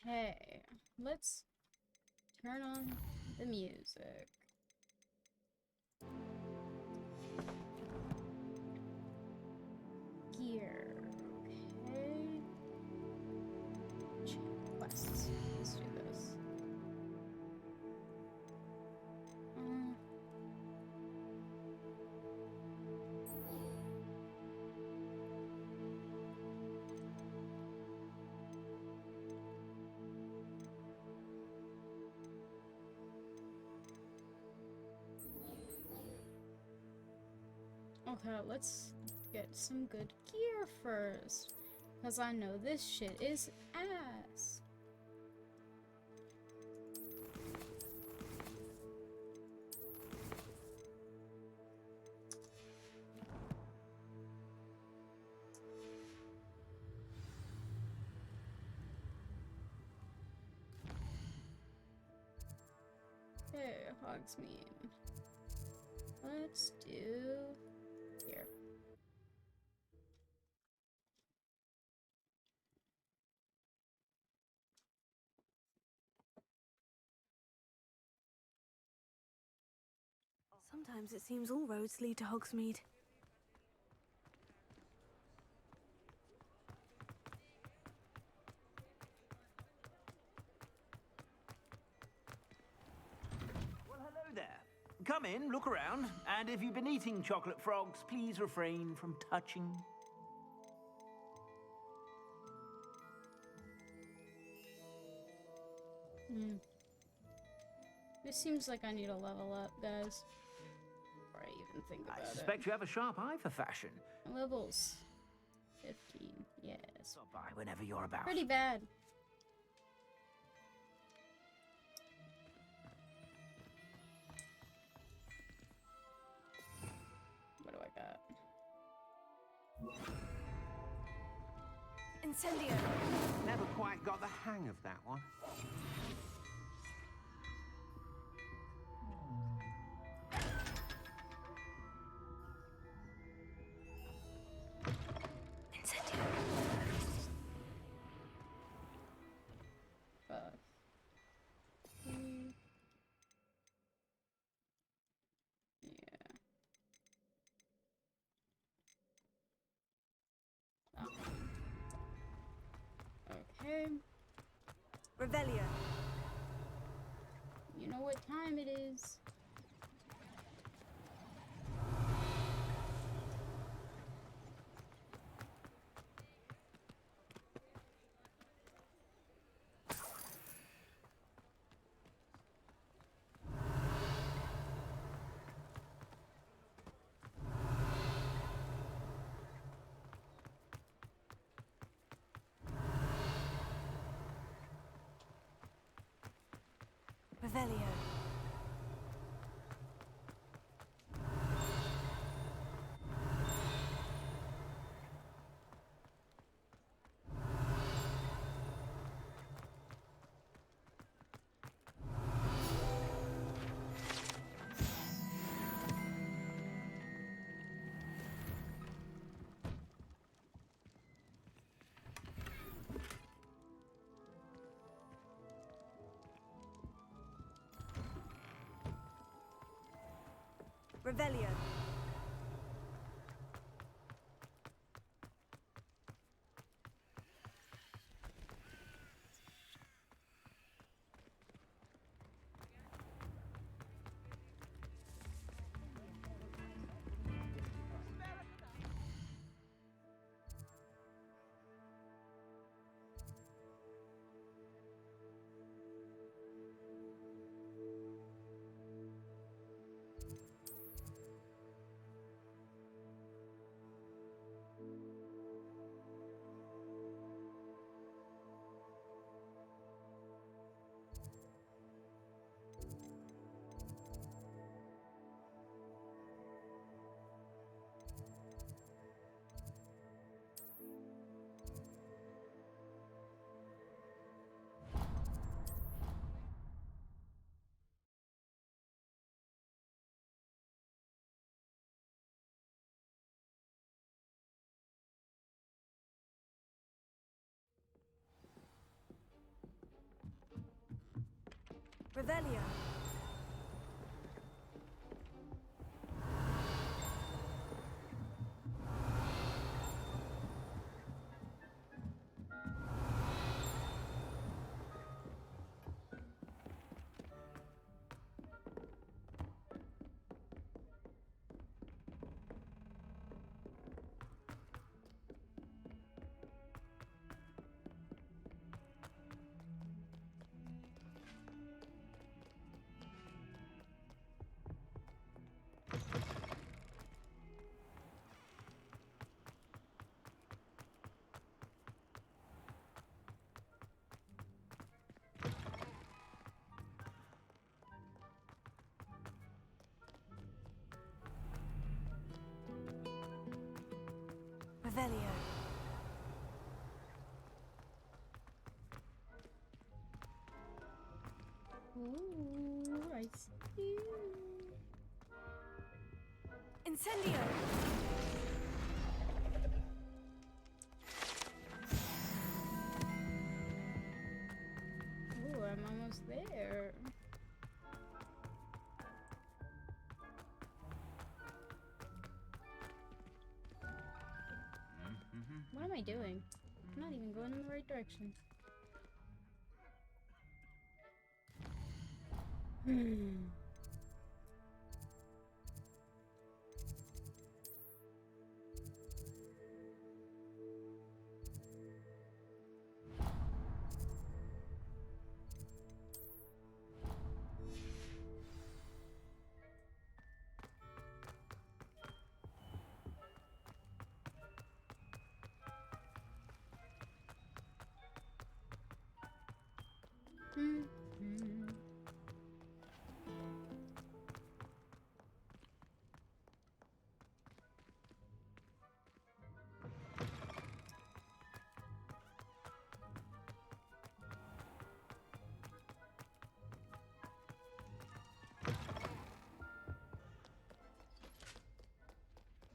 Okay, let's turn on the music. Gear. Okay. Check quests. Let's do this. Okay, let's get some good gear first. Because I know this shit is ass. Okay, Hogsmeade. Let's do here. Sometimes it seems all roads lead to Hogsmeade. Well, hello there. Come in, look around, and if you've been eating chocolate frogs, please refrain from touching. This seems like I need a level up, guys. Before I even think about I suspect you have a sharp eye for fashion. Levels 15, yes. Stop by whenever you're about. Pretty bad. What do I got? Incendio! Never quite got the hang of that one. Incendio! Fuck. Yeah. Oh. Okay. Revelio! You know what time it is. Revelio! Revelio! Revelio. Revelio. Ooh, I see. Incendio. Ooh, I'm almost there. What am I doing? I'm not even going in the right direction.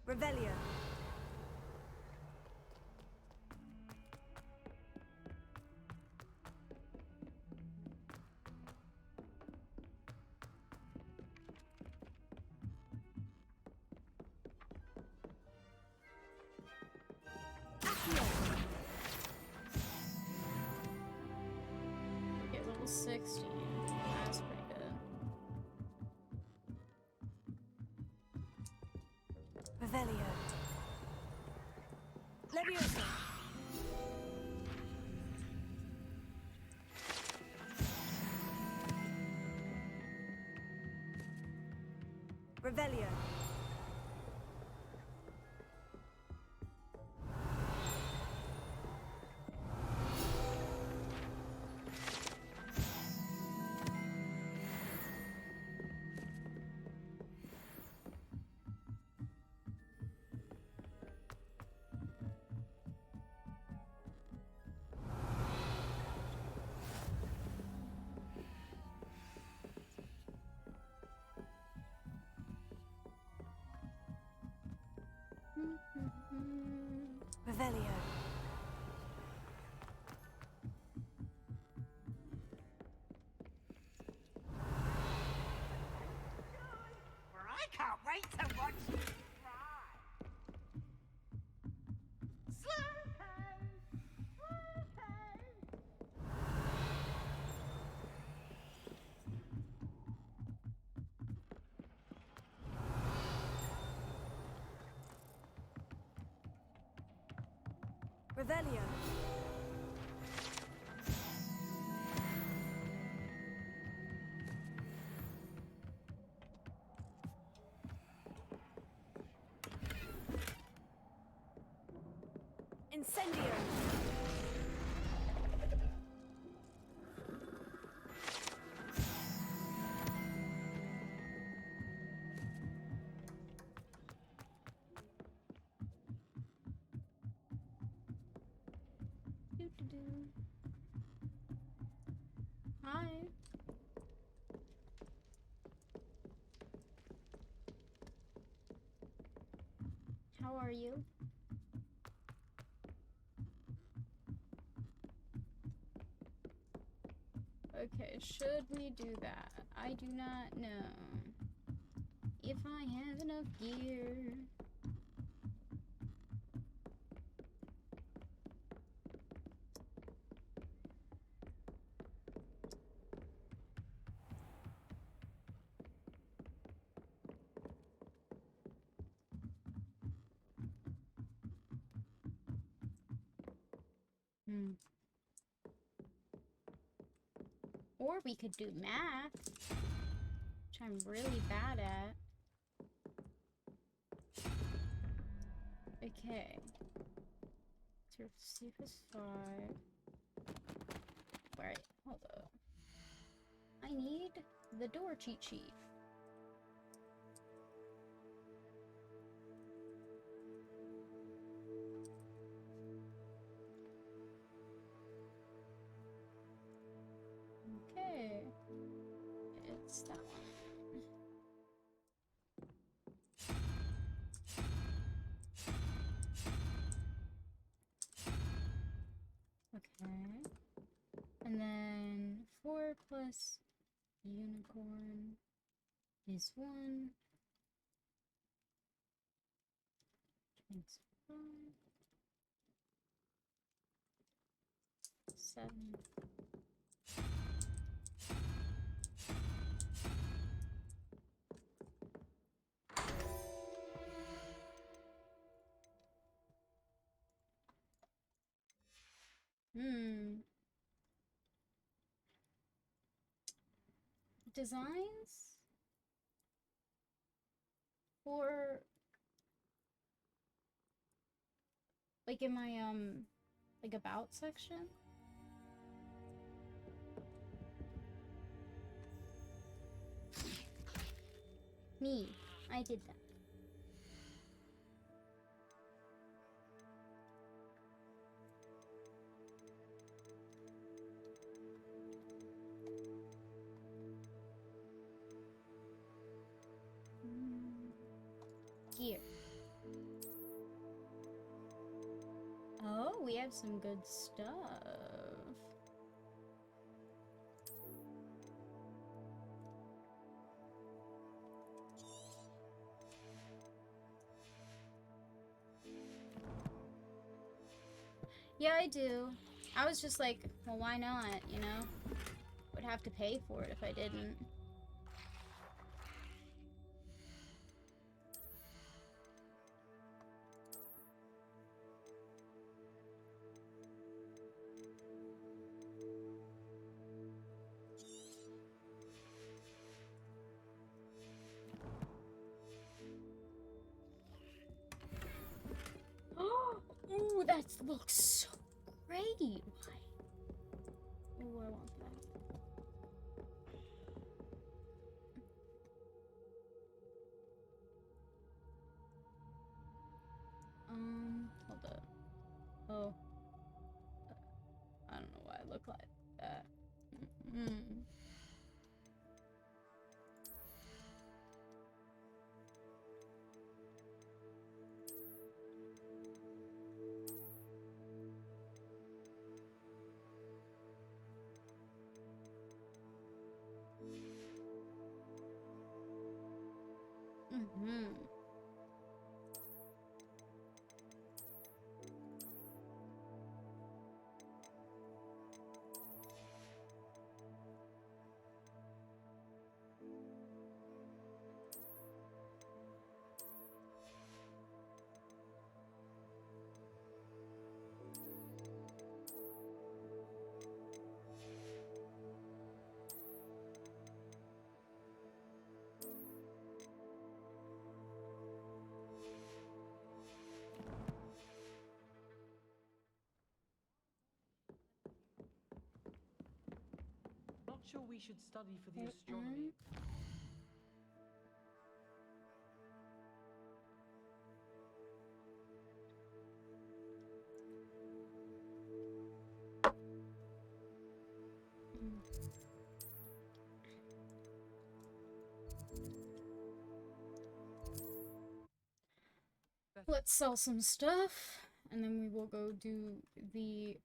Revelio. Get level 60. That's pretty good. Revelio. Leviosa. Revelio. Revelio. Well, I can't wait to watch you try. Revelio. Incendio. Doo-doo-doo. Hi. How are you? Okay, should we do that? I do not know if I have enough gear. Or we could do math, which I'm really bad at. Okay. Surface 5. Right, hold up. I need the door cheat sheet. Okay. It's that one. Okay. And then 4 plus unicorn is 1. Transform. 7. Designs? Or like in my like about section? Me. I did that. Gear. Oh, we have some good stuff. Yeah, I do. I was just like, well, why not, you know? Would have to pay for it if I didn't. Ooh, that looks so great. Why? Ooh, I want that. Hold up. Oh. I don't know why I look like that. Not sure we should study for the astronomy. Let's sell some stuff, and then we will go do the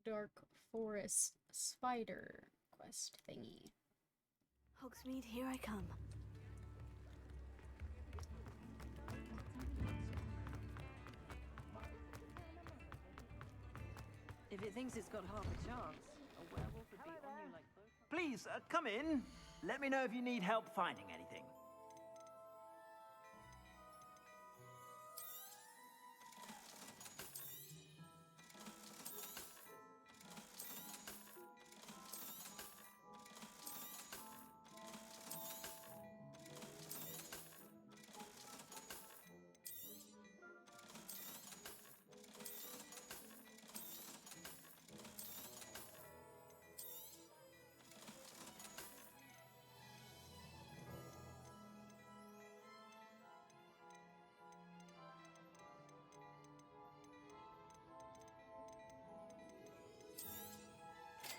Dark forest spider quest thingy. Hogsmeade, here I come. If it thinks it's got half a chance, a werewolf would be on you like both. Please, come in. Let me know if you need help finding anything.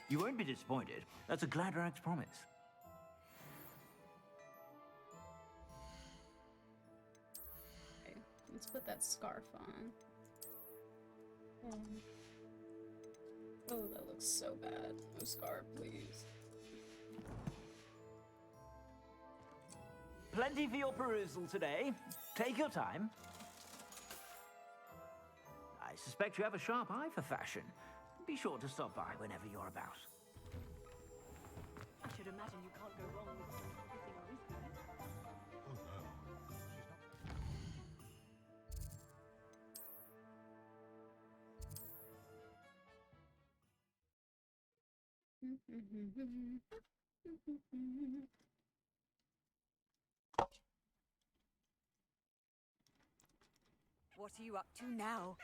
You won't be disappointed. That's a Gladrag's promise. Okay, let's put that scarf on. Oh, that looks so bad. No scarf, please. Plenty for your perusal today. Take your time. I suspect you have a sharp eye for fashion. Be sure to stop by whenever you're about. I should imagine you can't go wrong with some everything whiskey. What are you up to now?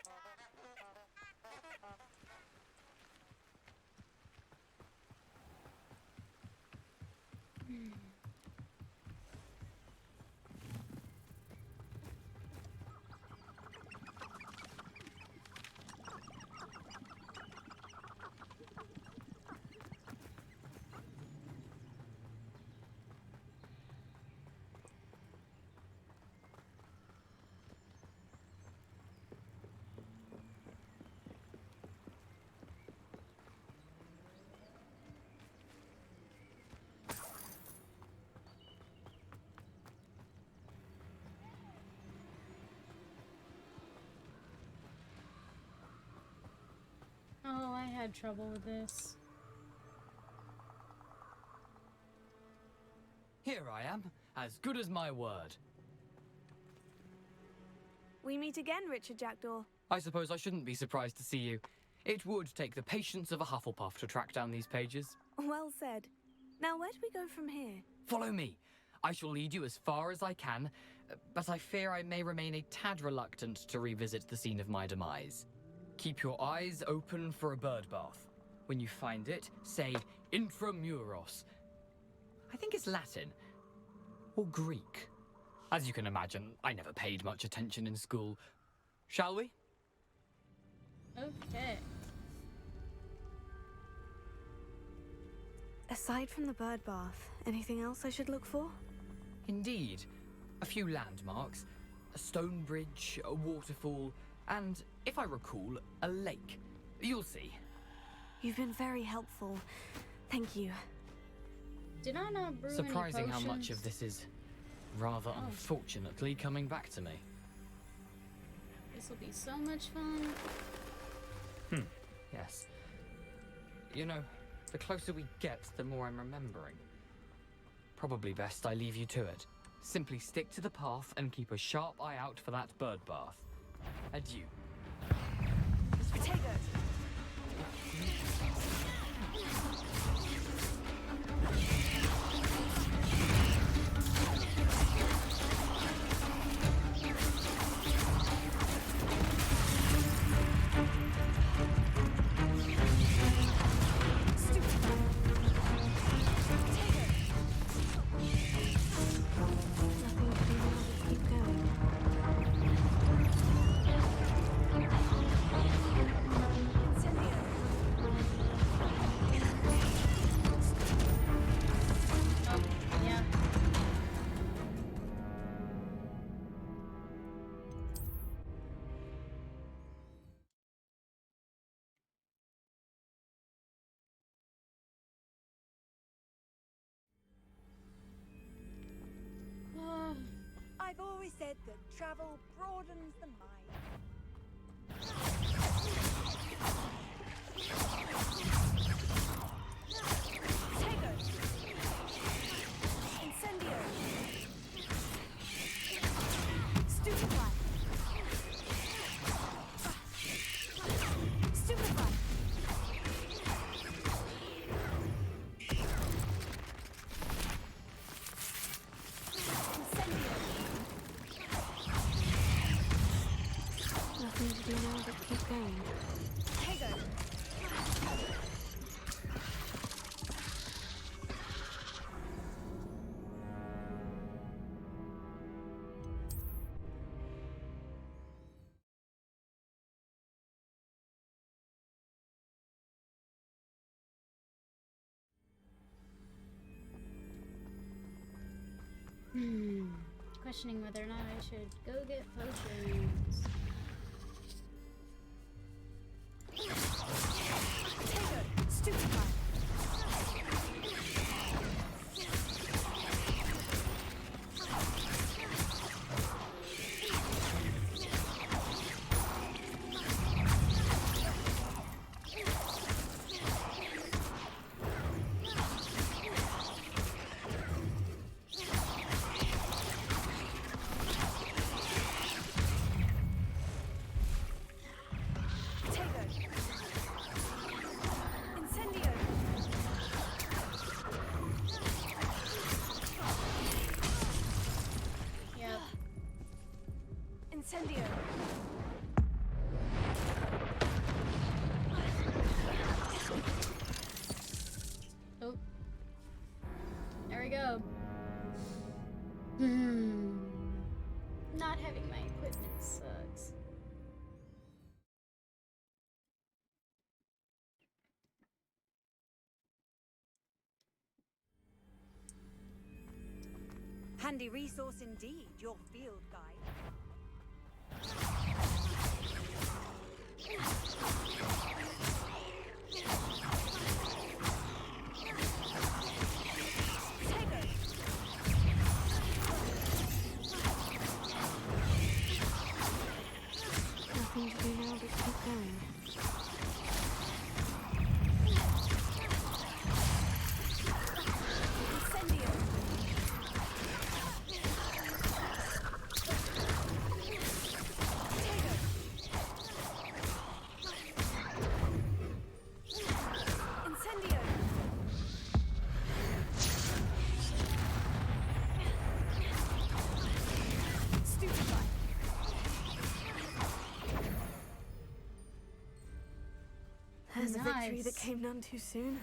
Oh, I had trouble with this. Here I am, as good as my word. We meet again, Richard Jackdaw. I suppose I shouldn't be surprised to see you. It would take the patience of a Hufflepuff to track down these pages. Well said. Now, where do we go from here? Follow me. I shall lead you as far as I can, but I fear I may remain a tad reluctant to revisit the scene of my demise. Keep your eyes open for a bird bath. When you find it, say intramuros. I think it's Latin. Or Greek. As you can imagine, I never paid much attention in school. Shall we? Okay. Aside from the bird bath, anything else I should look for? Indeed. A few landmarks. A stone bridge, a waterfall, and, if I recall, a lake. You'll see. You've been very helpful. Thank you. Did I not brew Surprising any how much potions? of this is, rather unfortunately, coming back to me. This will be so much fun. Yes. You know, the closer we get, the more I'm remembering. Probably best I leave you to it. Simply stick to the path and keep a sharp eye out for that bird bath. Adieu. Potatoes! always said that travel broadens the mind. Tego! Incendio! Stupefy! Stupefy! Nothing to do now but keep going. Tego! Questioning whether or not I should go get potions. Tego! Stupefy! Tego! Incendio! Yep. Incendio! Oh. There we go. Not having my equipment sucks. Handy resource indeed, your field guide. Tego! Nothing to do now but keep going. Incendio! Tego! Incendio! Stupefy! There's a victory Nice. that came none too soon.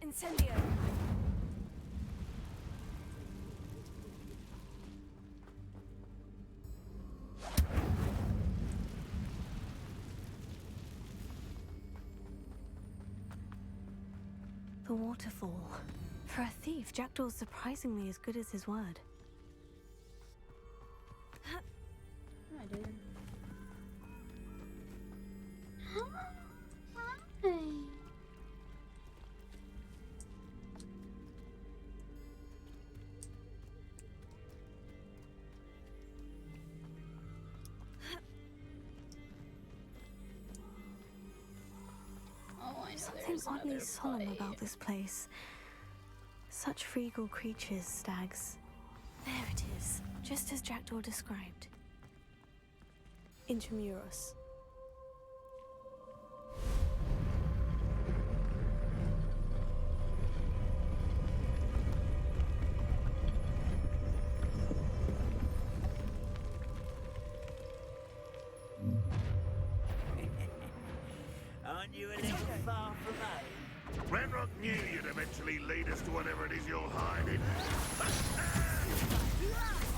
Incendio! The waterfall. For a thief, Jackdaw's surprisingly as good as his word. What am I doing? Hi. Oh, I know Something there's oddly another solemn fight. about this place. Such regal creatures, stags. There it is, just as Jackdaw described. Intramuros. Aren't you a little far from home? Ranrock knew you'd eventually lead us to whatever it is you're hiding.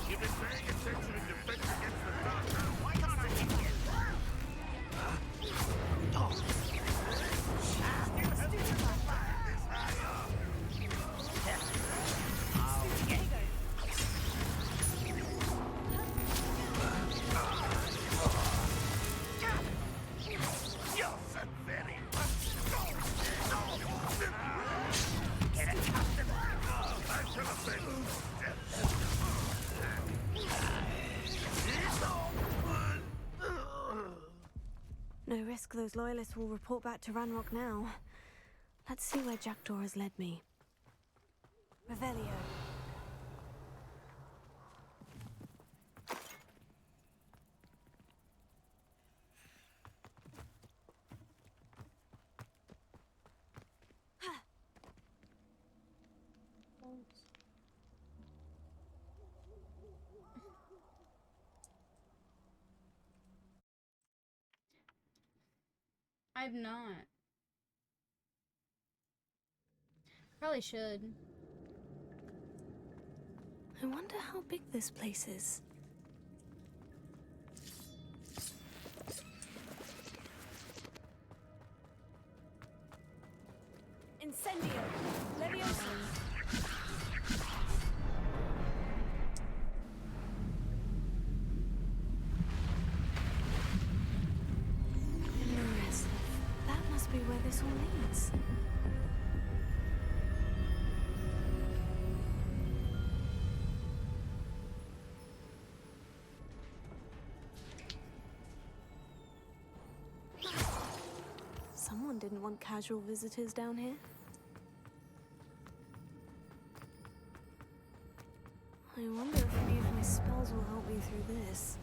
You've been paying attention in defense against the dark. Why can't I hit you? You're so very much. risk those loyalists will report back to Ranrock now. Let's see where Jackdaw has led me. Revelio. I've not. Probably should. I wonder how big this place is. Incendio! Leviosa! Impressive. That must be where this all leads. Someone didn't want casual visitors down here. I wonder if any of my spells will help me through this.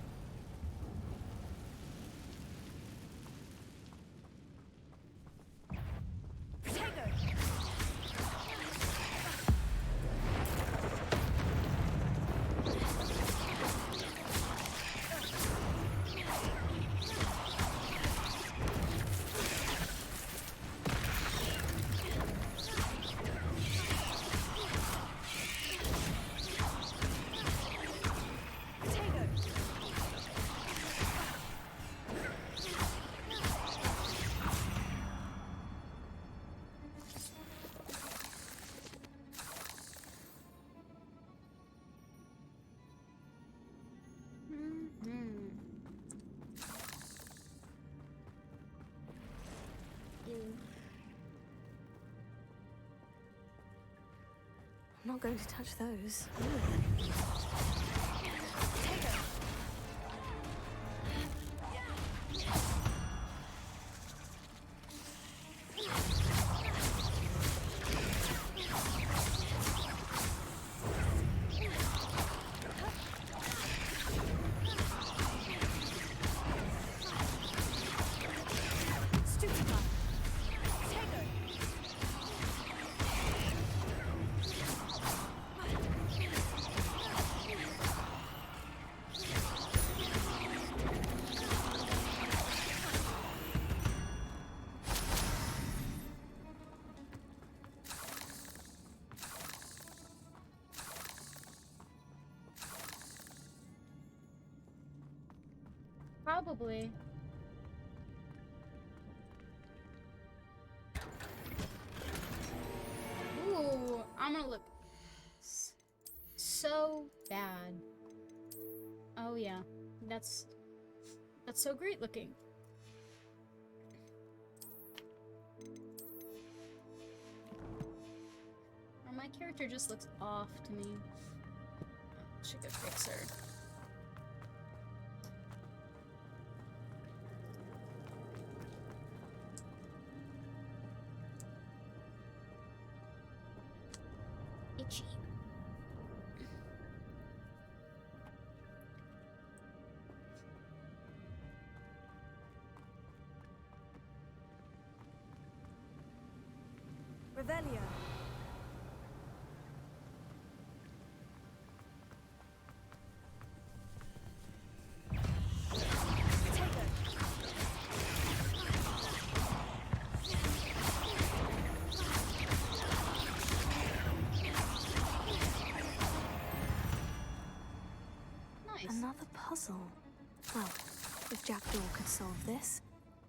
I'm not going to touch those. Probably. Ooh, I'm gonna look so bad. Oh yeah, that's so great looking. Or my character just looks off to me. Should go fix her. Itchy. Revelio. Nice. Another puzzle. Well, if Jackdaw could solve this,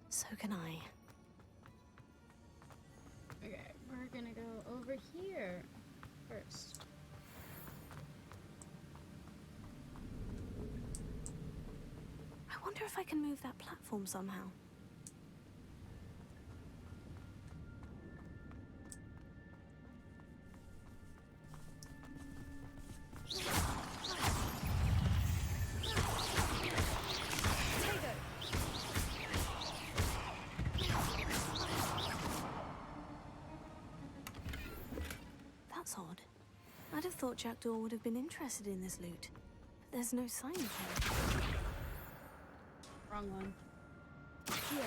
so can I. Okay, we're gonna go over here first. I wonder if I can move that platform somehow. That's odd. I'd have thought Jackdaw would have been interested in this loot. But there's no sign of him. Wrong one. Here.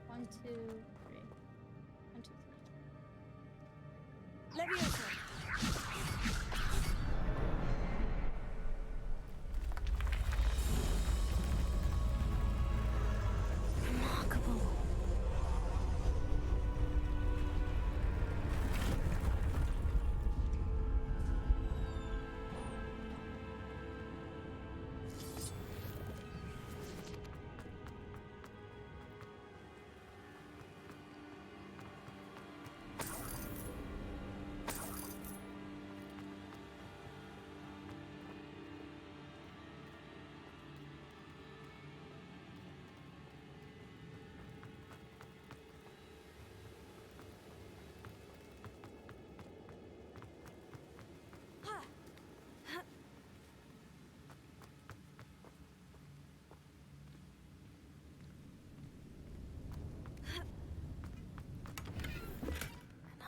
One, two, three. One, two, three. Leviosa. Remarkable.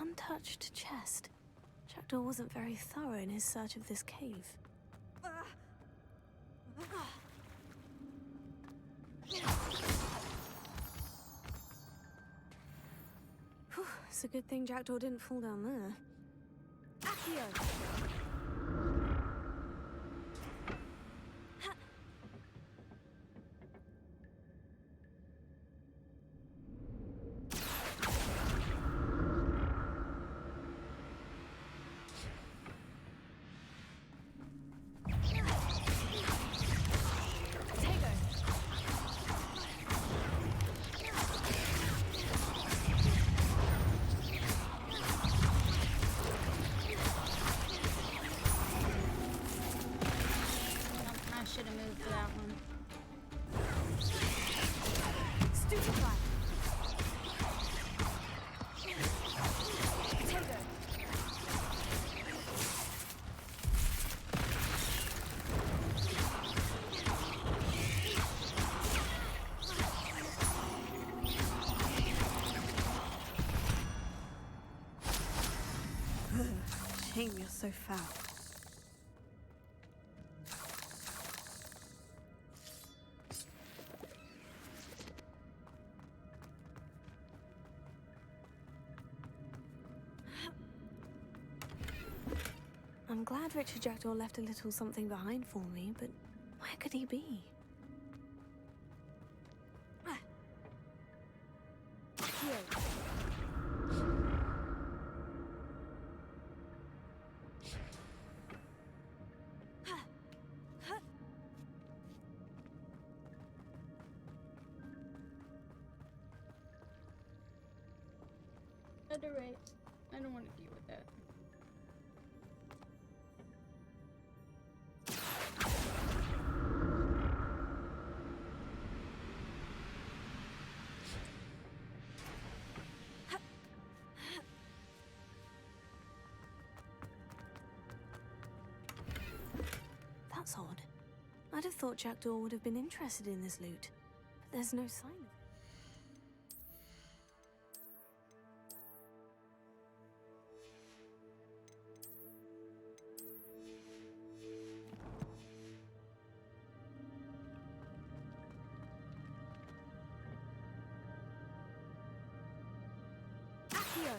An untouched chest. Jackdaw wasn't very thorough in his search of this cave. Whew, it's a good thing Jackdaw didn't fall down there. Accio. I should have moved for that one. Stupefy. Potato. Shame you're so foul. I'm glad Richard Jackdaw left a little something behind for me, but where could he be? Accio. Federate. I don't want to deal with that. That's odd. I'd have thought Jackdaw would have been interested in this loot, but there's no sign of him. Accio.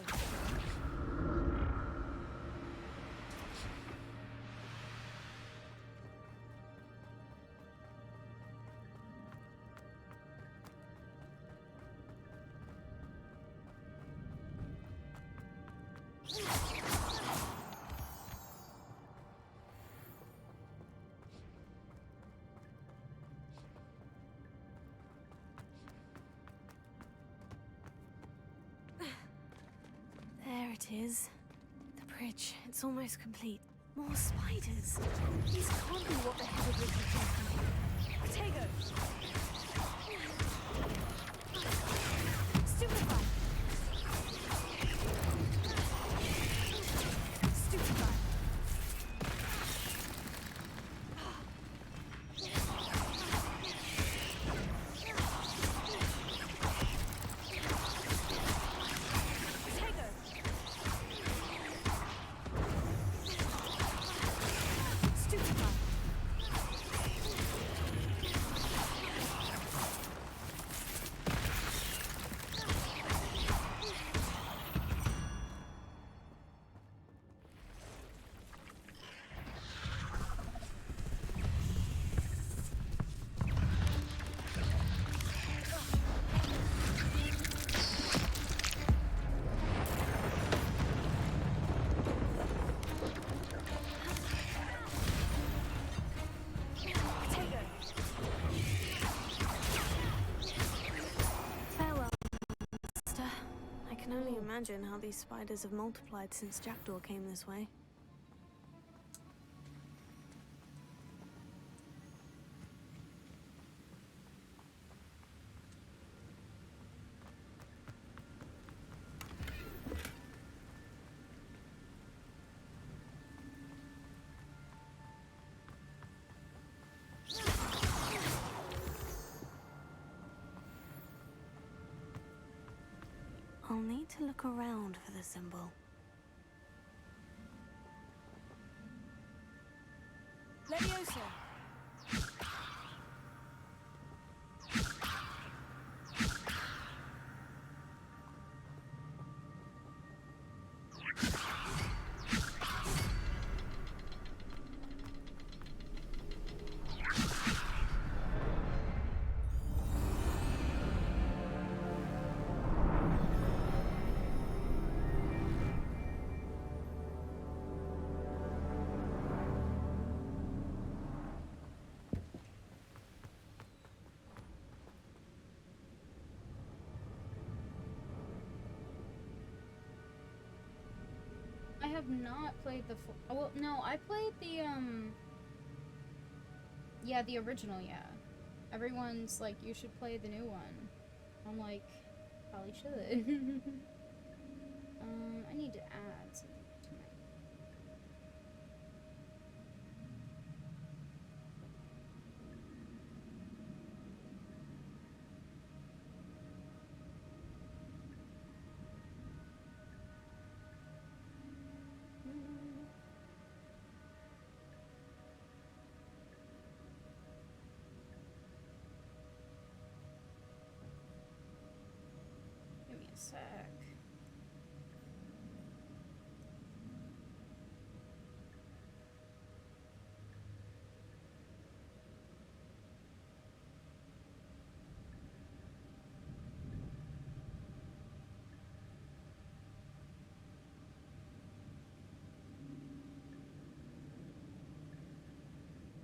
it is. The bridge, it's almost complete. More spiders. These can't be what the hell would be thinking. Potato! Stupefy! Stupefy! I can only imagine how these spiders have multiplied since Jackdaw came this way. I'll need to look around for the symbol. Leviosa! I have not played the oh, well, no, I played the, yeah, the original, yeah. Everyone's like, you should play the new one. I'm like, probably should. I need to add something to my... Give me a sec.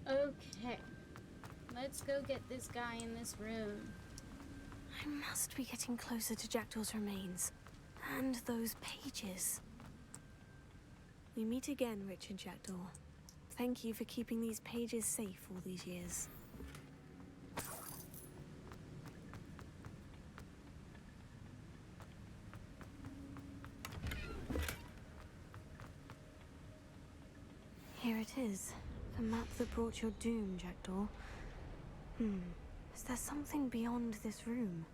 Okay. Let's go get this guy in this room. I must be getting closer to Jackdaw's remains. And those pages. We meet again, Richard Jackdaw. Thank you for keeping these pages safe all these years. Here it is. The map that brought your doom, Jackdaw. Is there something beyond this room?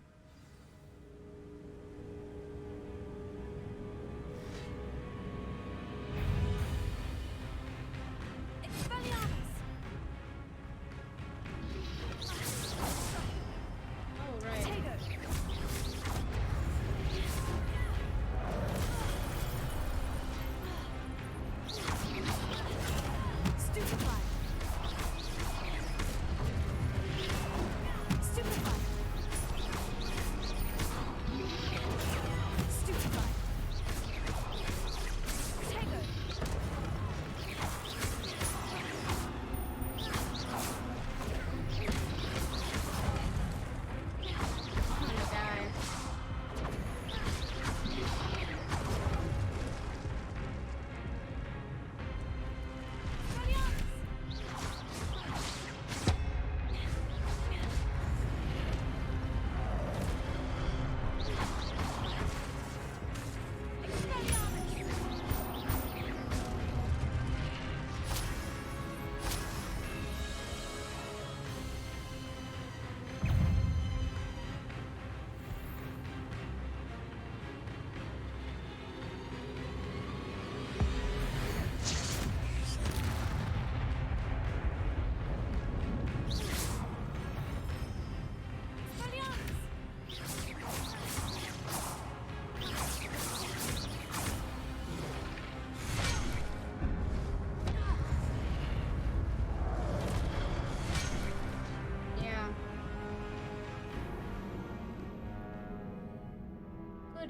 Oh, right. Stupefy! Stupefy! Stupefy! Potato! I'm gonna die.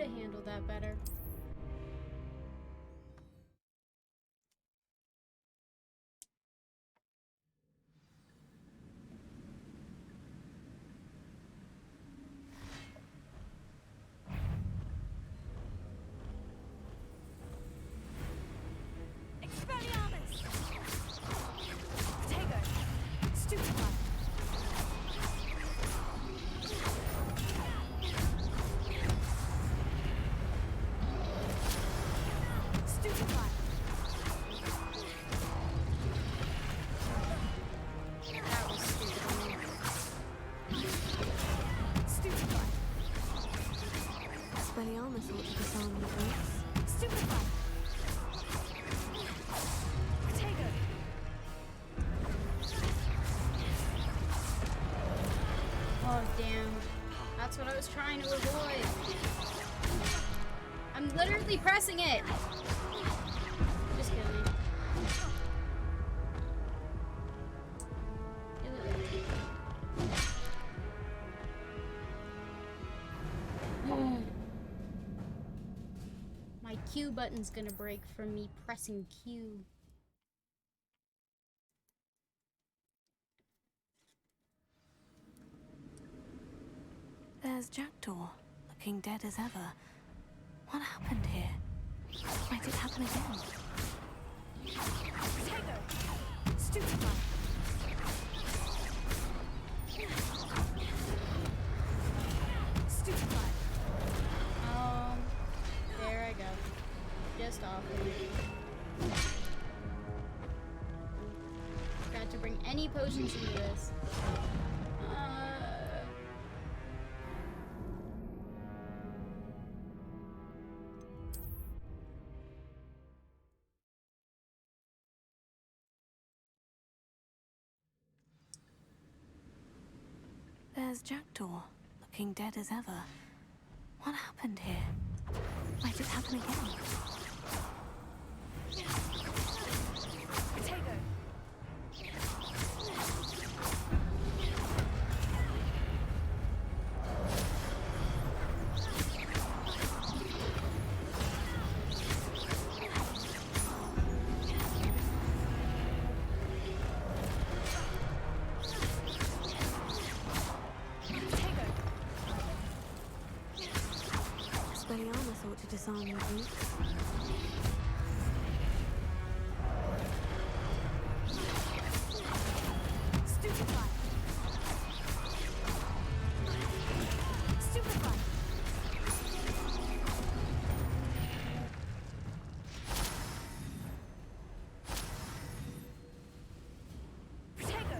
have handled that better. Expelliarmus! Potato! Stupefy! Stupefy! That was stupid. Stupefy! Expelliarmus ought to disarm the brutes. Stupefy! Potato! Oh, damn. That's what I was trying to avoid. I'm literally pressing it. Just kidding. My Q button's gonna break from me pressing Q. There's Jackdaw, looking dead as ever. What happened here? Might it happen again? Potato! Stupefy! Stupefy! There I go. Just off. Forgot to bring any potions into this. There's Jackdaw, looking dead as ever. What happened here? Might it happen again? Potato! Expelliarmus ought to disarm the brutes. Stupefy! Stupefy! Potato!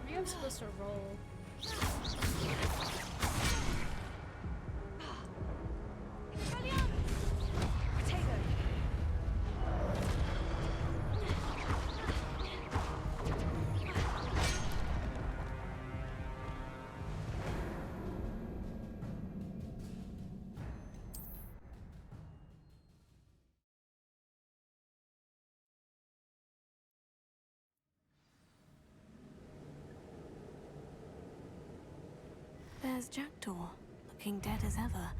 Maybe I'm supposed to roll. Potato! There's Jackdaw, looking dead as ever.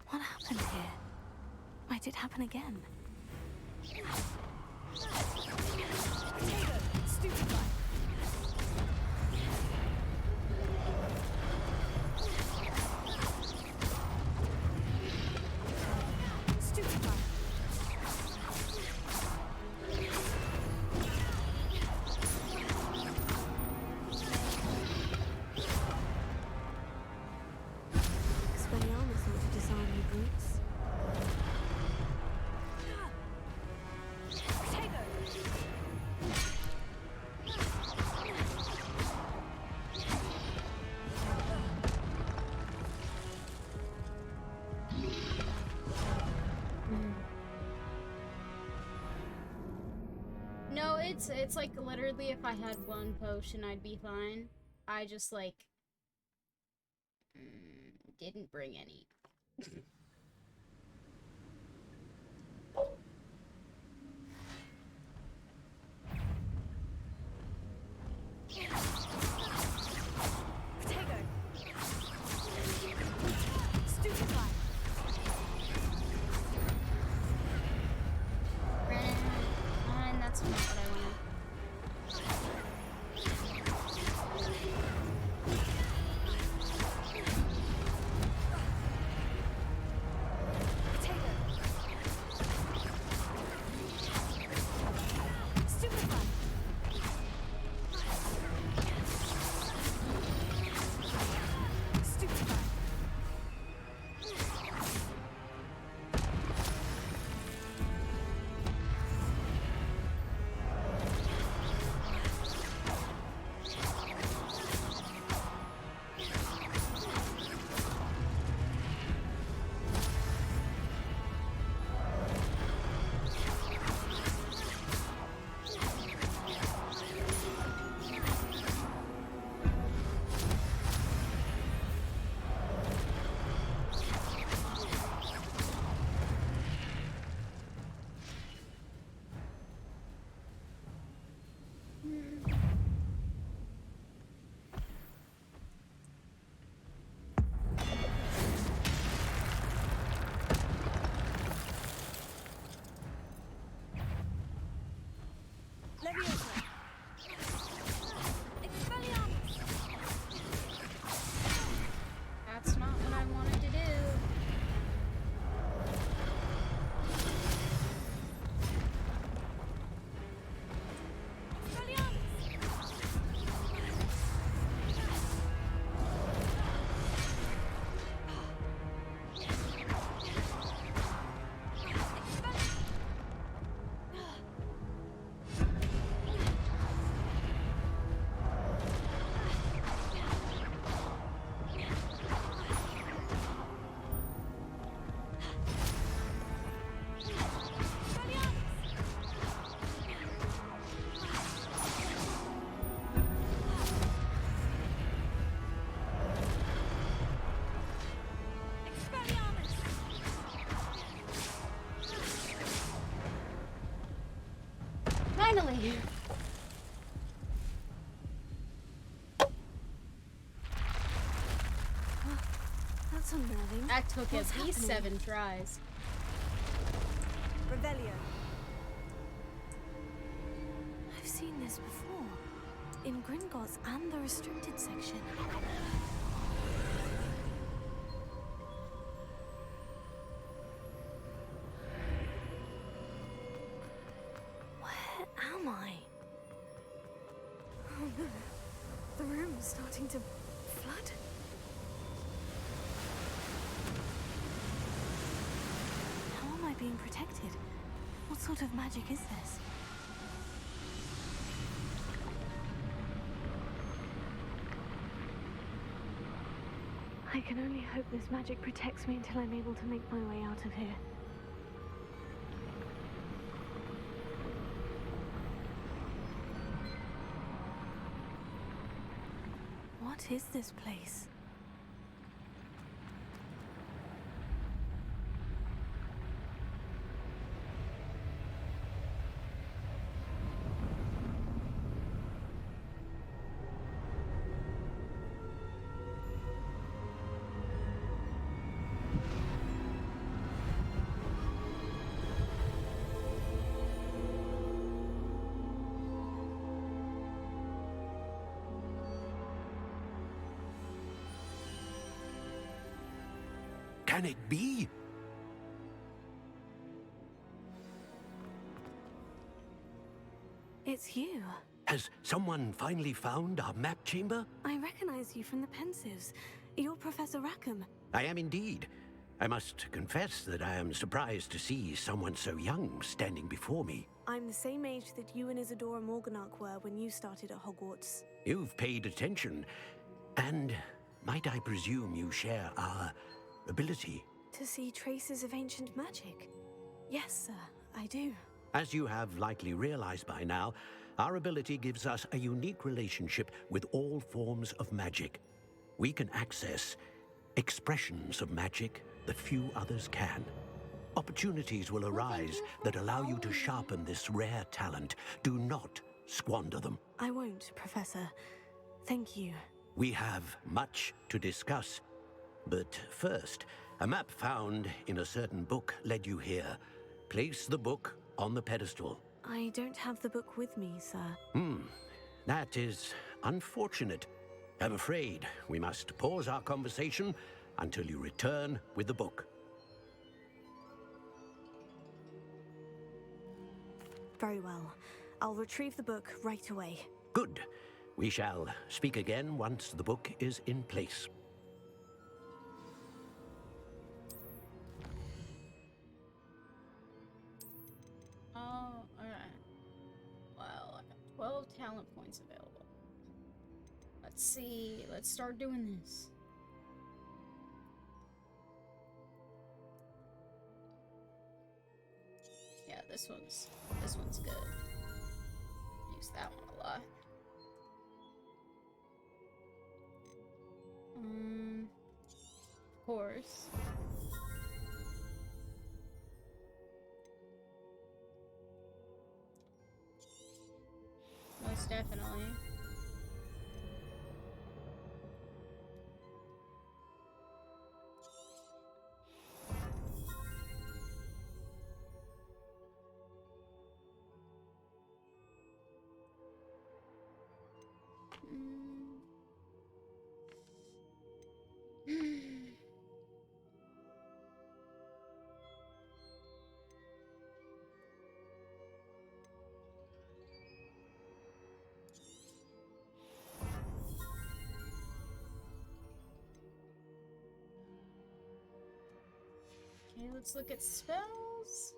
What happened here? Might it happen again? Potato! Stupefy! Stupefy! it's like literally if I had one potion, I'd be fine. I just like didn't bring any. Potato. Stupefy. And that's not what I wanted. Potato. Stupefy. Stupefy. Leviosa. Expelliarmus. That's not what I wanted to do. Finally! That's unnerving. That took What's at least happening? 7 tries. Revelio. I've seen this before. In Gringotts and the restricted section. Where am I? Oh no. The room's starting to flood. How am I being protected? What sort of magic is this? I can only hope this magic protects me until I'm able to make my way out of here. What is this place? Can it be? It's you. Has someone finally found our map chamber? I recognize you from the Pensives. You're Professor Rackham. I am indeed. I must confess that I am surprised to see someone so young standing before me. I'm the same age that you and Isadora Morganach were when you started at Hogwarts. You've paid attention. And might I presume you share our ability? To see traces of ancient magic? Yes, sir, I do. As you have likely realized by now, our ability gives us a unique relationship with all forms of magic. We can access expressions of magic that few others can. Opportunities will arise that allow you to sharpen this rare talent. Do not squander them. I won't, Professor. Thank you. We have much to discuss. But first, a map found in a certain book led you here. Place the book on the pedestal. I don't have the book with me, sir. That is unfortunate. I'm afraid we must pause our conversation until you return with the book. Very well. I'll retrieve the book right away. Good. We shall speak again once the book is in place. Oh, alright. Well, I got 12 talent points available. Let's see. Let's start doing this. Yeah, this one's good. Use that one a lot. Of course. Most definitely. Okay, let's look at spells.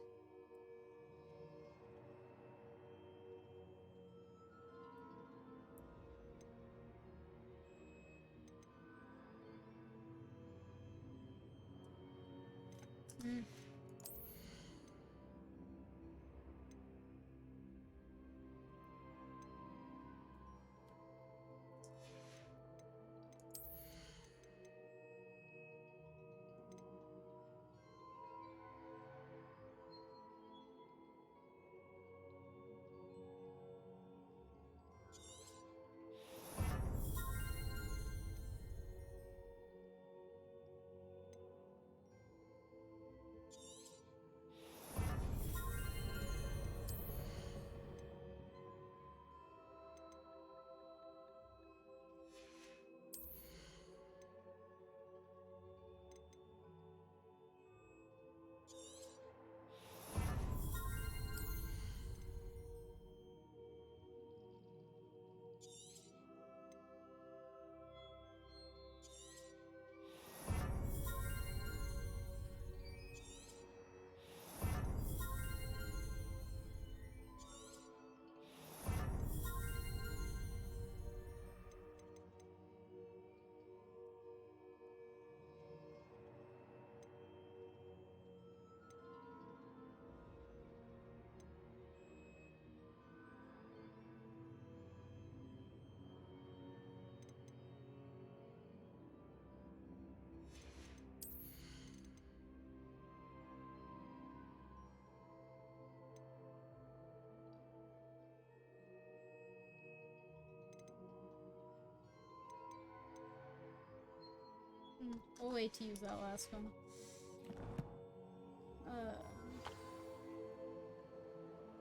We'll wait to use that last one.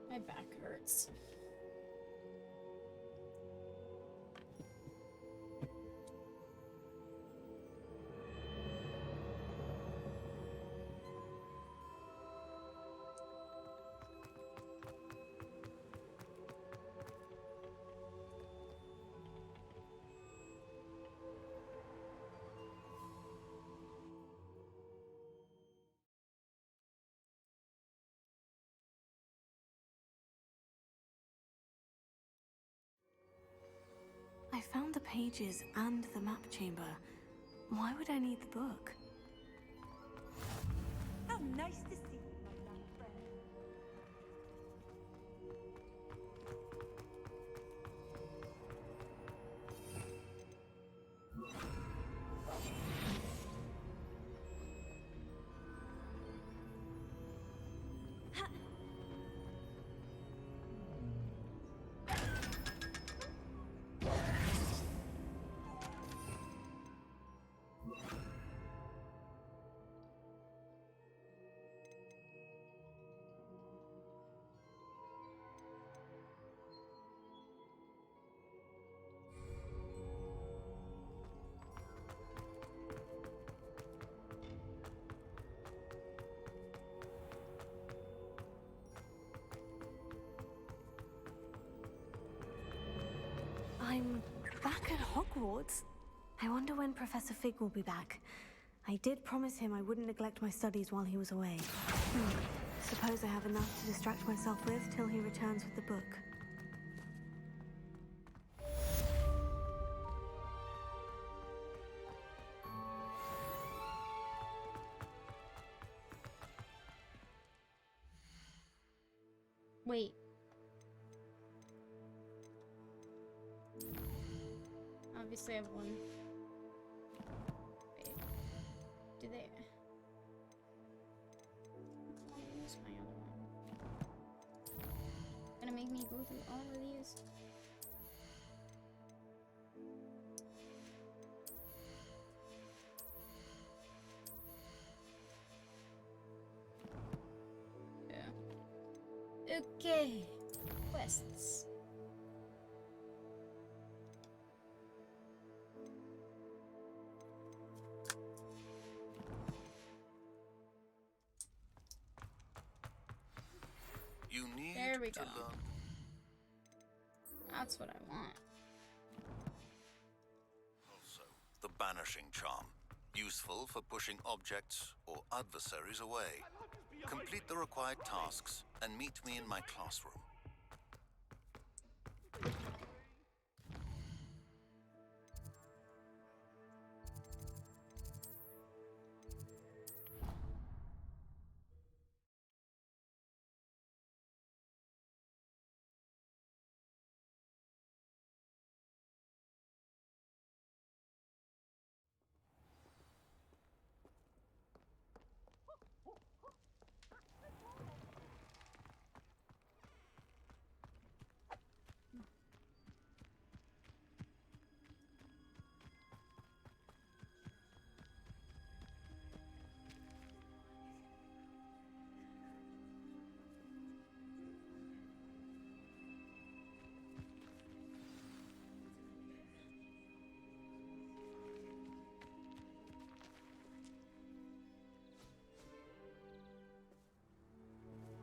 My back hurts. I found the pages and the map chamber. Why would I need the book? How nice to see you, my young friend. at Hogwarts. I wonder when Professor Fig will be back. I did promise him I wouldn't neglect my studies while he was away. Suppose I have enough to distract myself with till he returns with the book. Wait. Obviously I have one. Wait. Do they... Where's my other one? Gonna make me go through all of these? Yeah. Okay. Quests. You need There we to go. learn. That's what I want. Also, the banishing charm. Useful for pushing objects or adversaries away. Complete the required tasks and meet me in my classroom.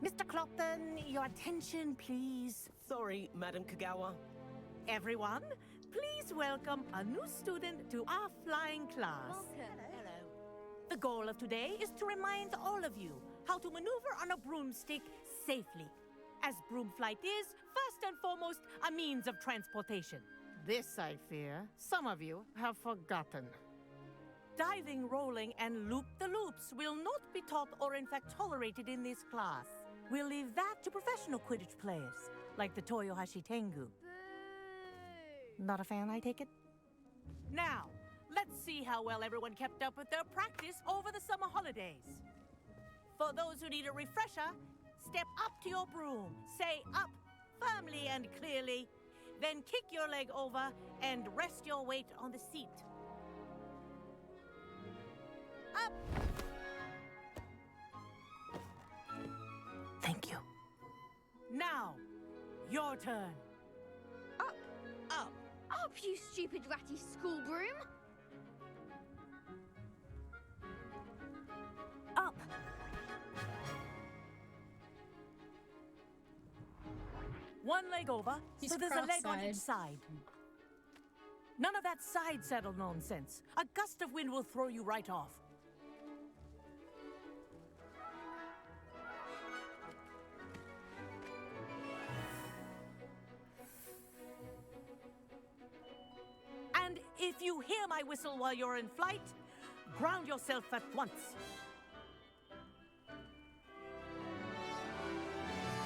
Mr. Clopton, your attention, please. Sorry, Madam Kagawa. Everyone, please welcome a new student to our flying class. Hello. The goal of today is to remind all of you how to maneuver on a broomstick safely, as broom flight is, first and foremost, a means of transportation. This, I fear, some of you have forgotten. Diving, rolling, and loop-the-loops will not be taught or in fact tolerated in this class. We'll leave that to professional Quidditch players, like the Toyohashi Tengu. Not a fan, I take it? Now, let's see how well everyone kept up with their practice over the summer holidays. For those who need a refresher, step up to your broom, say up firmly and clearly, then kick your leg over and rest your weight on the seat. Up! Thank you. Now, your turn. Up. Up. Up, you stupid ratty school broom. Up! One leg over, He's so there's a leg on cross-eyed. each side. None of that side saddle nonsense. A gust of wind will throw you right off. And if you hear my whistle while you're in flight, ground yourself at once.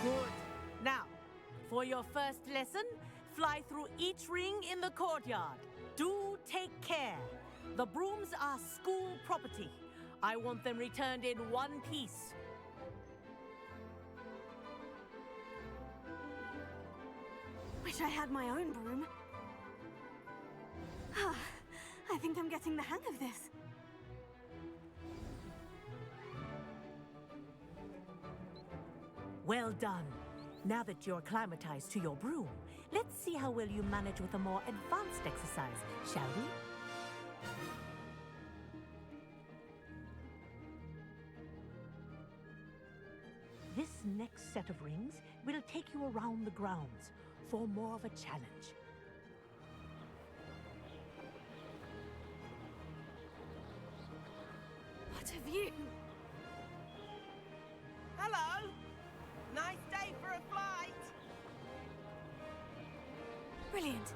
Good. Now, for your first lesson, fly through each ring in the courtyard. Do take care. The brooms are school property. I want them returned in one piece. Wish I had my own broom. I think I'm getting the hang of this. Well done. Now that you're acclimatized to your broom, let's see how well you manage with a more advanced exercise, shall we? This next set of rings will take you around the grounds for more of a challenge. Brilliant.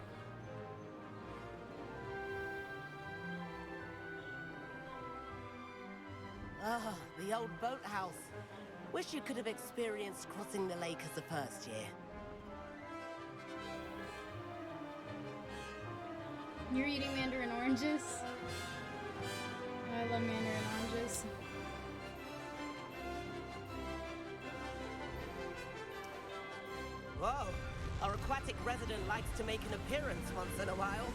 Ah, the old boathouse. Wish you could have experienced crossing the lake as a first year. You're eating mandarin oranges? I love mandarin oranges. Whoa, our aquatic resident likes to make an appearance once in a while.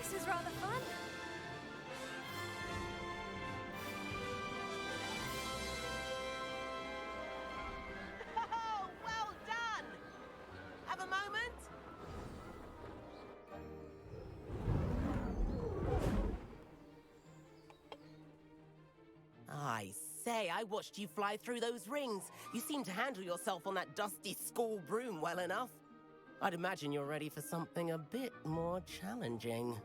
This is rather fun. Oh, well done! Have a moment? I say, I watched you fly through those rings. You seem to handle yourself on that dusty school broom well enough. I'd imagine you're ready for something a bit more challenging.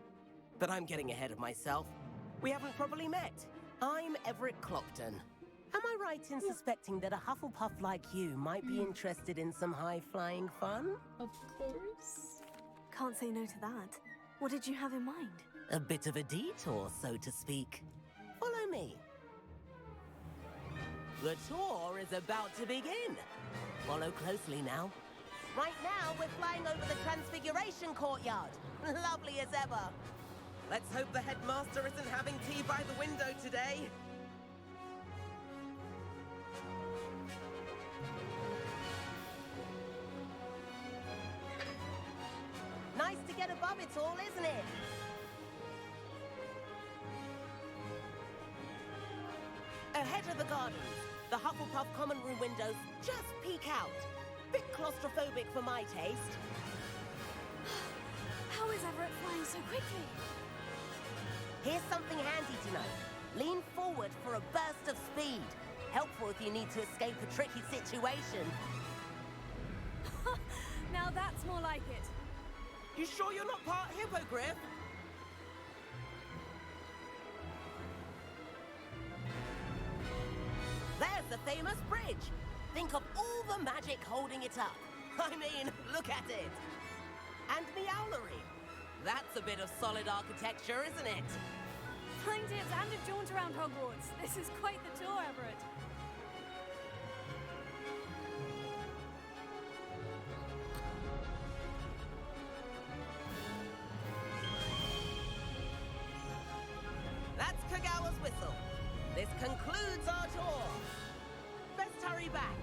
But I'm getting ahead of myself. We haven't properly met. I'm Everett Clopton. Am I right in suspecting that a Hufflepuff like you might be interested in some high-flying fun? Of course. Can't say no to that. What did you have in mind? A bit of a detour, so to speak. Follow me. The tour is about to begin. Follow closely now. Right now, we're flying over the Transfiguration Courtyard. Lovely as ever. Let's hope the headmaster isn't having tea by the window today. Nice to get above it all, isn't it? Ahead of the gardens, the Hufflepuff common room windows just peek out. Bit claustrophobic for my taste. How is Everett flying so quickly? Here's something handy to know. Lean forward for a burst of speed. Helpful if you need to escape a tricky situation. Now that's more like it. You sure you're not part hippogriff? There's the famous bridge. Think of all the magic holding it up. I mean, look at it. And the owlery. That's a bit of solid architecture, isn't it? Flying tips and a jaunt around Hogwarts. This is quite the tour, Everett. That's Kagawa's whistle. This concludes our tour. Best hurry back.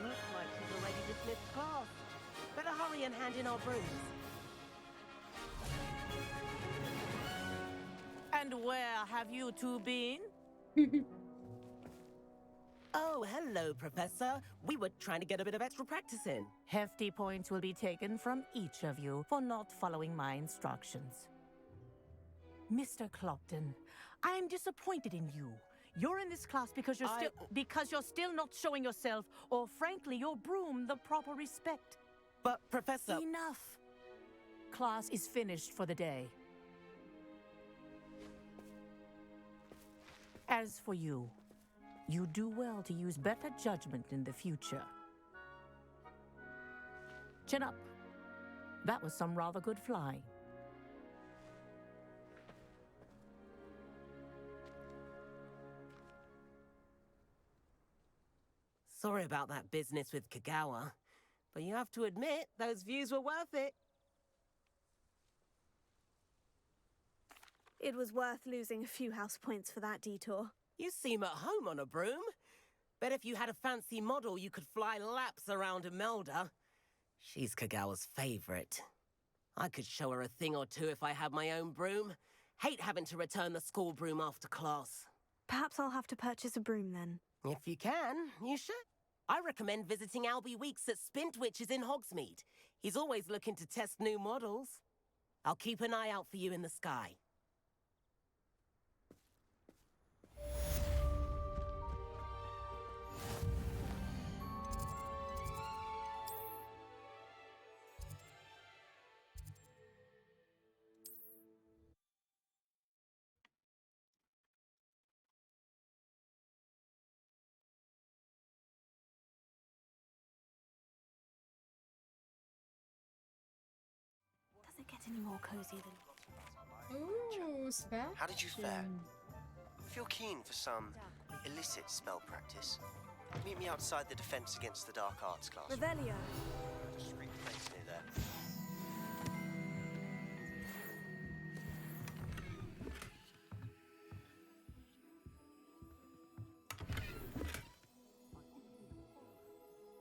Looks like she's already dismissed class. Better hurry and hand in our brooms. And where have you two been? Oh, hello, Professor. We were trying to get a bit of extra practice in. Hefty points will be taken from each of you for not following my instructions. Mr. Clopton, I am disappointed in you. You're in this class because you're still not showing yourself, or frankly, your broom the proper respect. But, Professor... Enough. Class is finished for the day. As for you, you do well to use better judgment in the future. Chin up. That was some rather good flying. Sorry about that business with Kagawa, but you have to admit, those views were worth it. It was worth losing a few house points for that detour. You seem at home on a broom. Bet if you had a fancy model, you could fly laps around Imelda. She's Kagawa's favorite. I could show her a thing or two if I had my own broom. Hate having to return the school broom after class. Perhaps I'll have to purchase a broom then. If you can, you should. I recommend visiting Albie Weeks at Spintwitches in Hogsmeade. He's always looking to test new models. I'll keep an eye out for you in the sky. any more cozy than... Ooh, Sebastian. How did you fare? Feel keen for some illicit spell practice? Meet me outside the Defense Against the Dark Arts class. Revelio. Discreet place near there.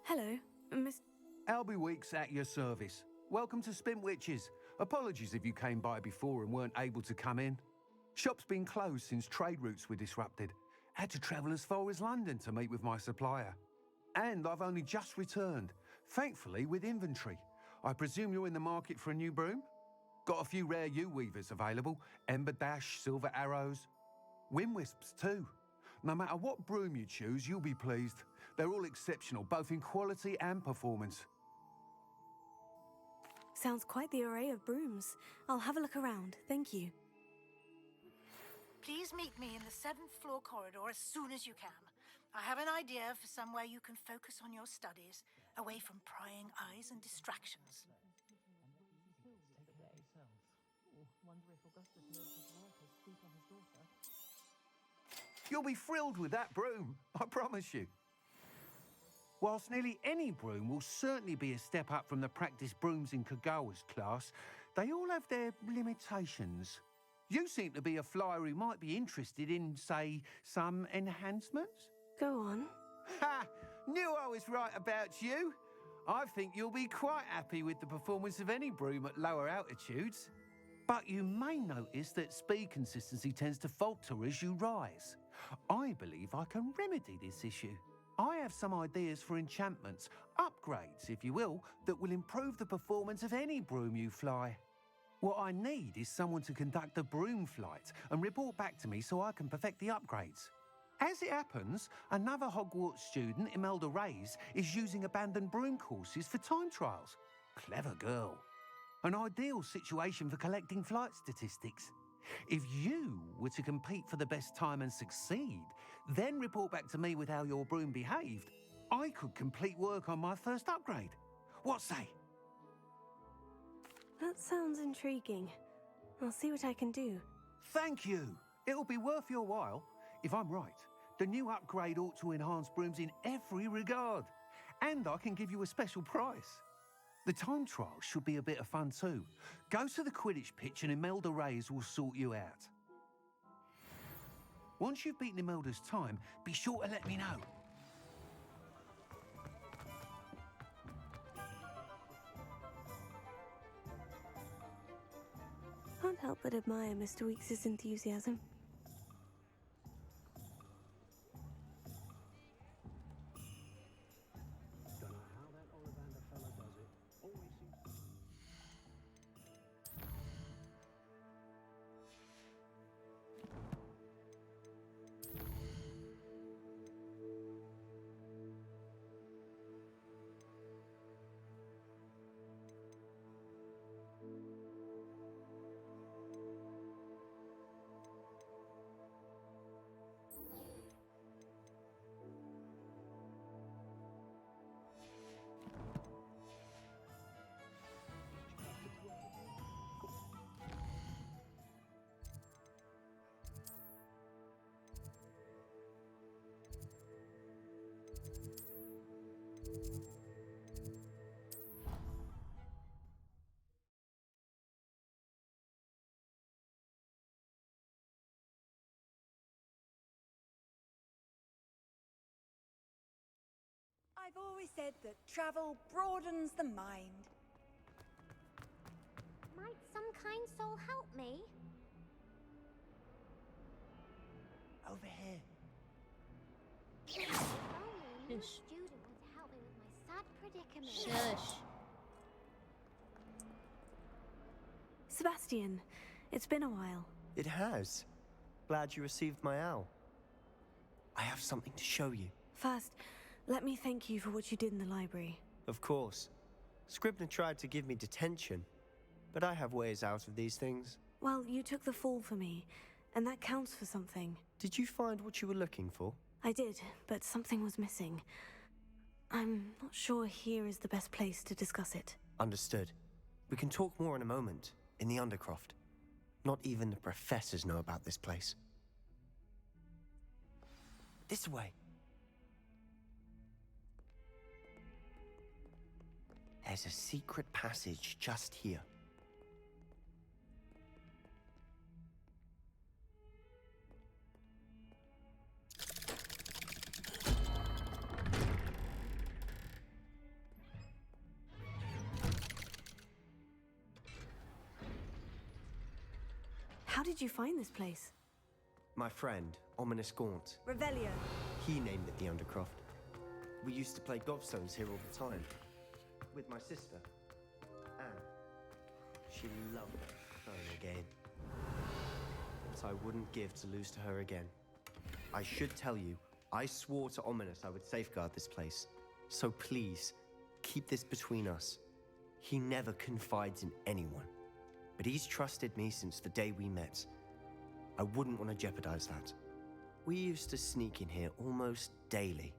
Hello, Miss... Albie Weeks at your service. Welcome to Spint Witches. Apologies if you came by before and weren't able to come in. Shop's been closed since trade routes were disrupted. Had to travel as far as London to meet with my supplier. And I've only just returned, thankfully with inventory. I presume you're in the market for a new broom? Got a few rare yew-weavers available. Ember Dash, Silver Arrows. Wind Wisps too. No matter what broom you choose, you'll be pleased. They're all exceptional, both in quality and performance. Sounds quite the array of brooms. I'll have a look around, thank you. Please meet me in the 7th floor corridor as soon as you can. I have an idea for somewhere you can focus on your studies, away from prying eyes and distractions. You'll be thrilled with that broom, I promise you. Whilst nearly any broom will certainly be a step up from the practice brooms in Kagawa's class, they all have their limitations. You seem to be a flyer who might be interested in, say, some enhancements? Go on. Ha! Knew I was right about you. I think you'll be quite happy with the performance of any broom at lower altitudes. But you may notice that speed consistency tends to falter as you rise. I believe I can remedy this issue. I have some ideas for enchantments, upgrades, if you will, that will improve the performance of any broom you fly. What I need is someone to conduct a broom flight and report back to me so I can perfect the upgrades. As it happens, another Hogwarts student, Imelda Reyes, is using abandoned broom courses for time trials. Clever girl. An ideal situation for collecting flight statistics. If you were to compete for the best time and succeed, then report back to me with how your broom behaved, I could complete work on my first upgrade. What say? That sounds intriguing. I'll see what I can do. Thank you. It'll be worth your while. If I'm right, the new upgrade ought to enhance brooms in every regard. And I can give you a special price. The time trial should be a bit of fun too. Go to the Quidditch pitch and Imelda Reyes will sort you out. Once you've beaten Imelda's time, be sure to let me know. Can't help but admire Mr. Weeks' enthusiasm. I've always said that travel broadens the mind. Might some kind soul help me? Over here. If only a new student would help me with my sad predicament. Shush. Sebastian, it's been a while. It has. Glad you received my owl. I have something to show you. First, let me thank you for what you did in the library. Of course. Scribner tried to give me detention, but I have ways out of these things. Well, you took the fall for me, and that counts for something. Did you find what you were looking for? I did, but something was missing. I'm not sure here is the best place to discuss it. Understood. We can talk more in a moment. in the Undercroft. Not even the professors know about this place. This way. There's a secret passage just here. How did you find this place? My friend, Ominous Gaunt. Revelio. He named it the Undercroft. We used to play gobstones here all the time. With my sister, Anne. She loved playing a game. What I wouldn't give to lose to her again. I should tell you, I swore to Ominous I would safeguard this place. So please, keep this between us. He never confides in anyone. But he's trusted me since the day we met. I wouldn't want to jeopardize that. We used to sneak in here almost daily.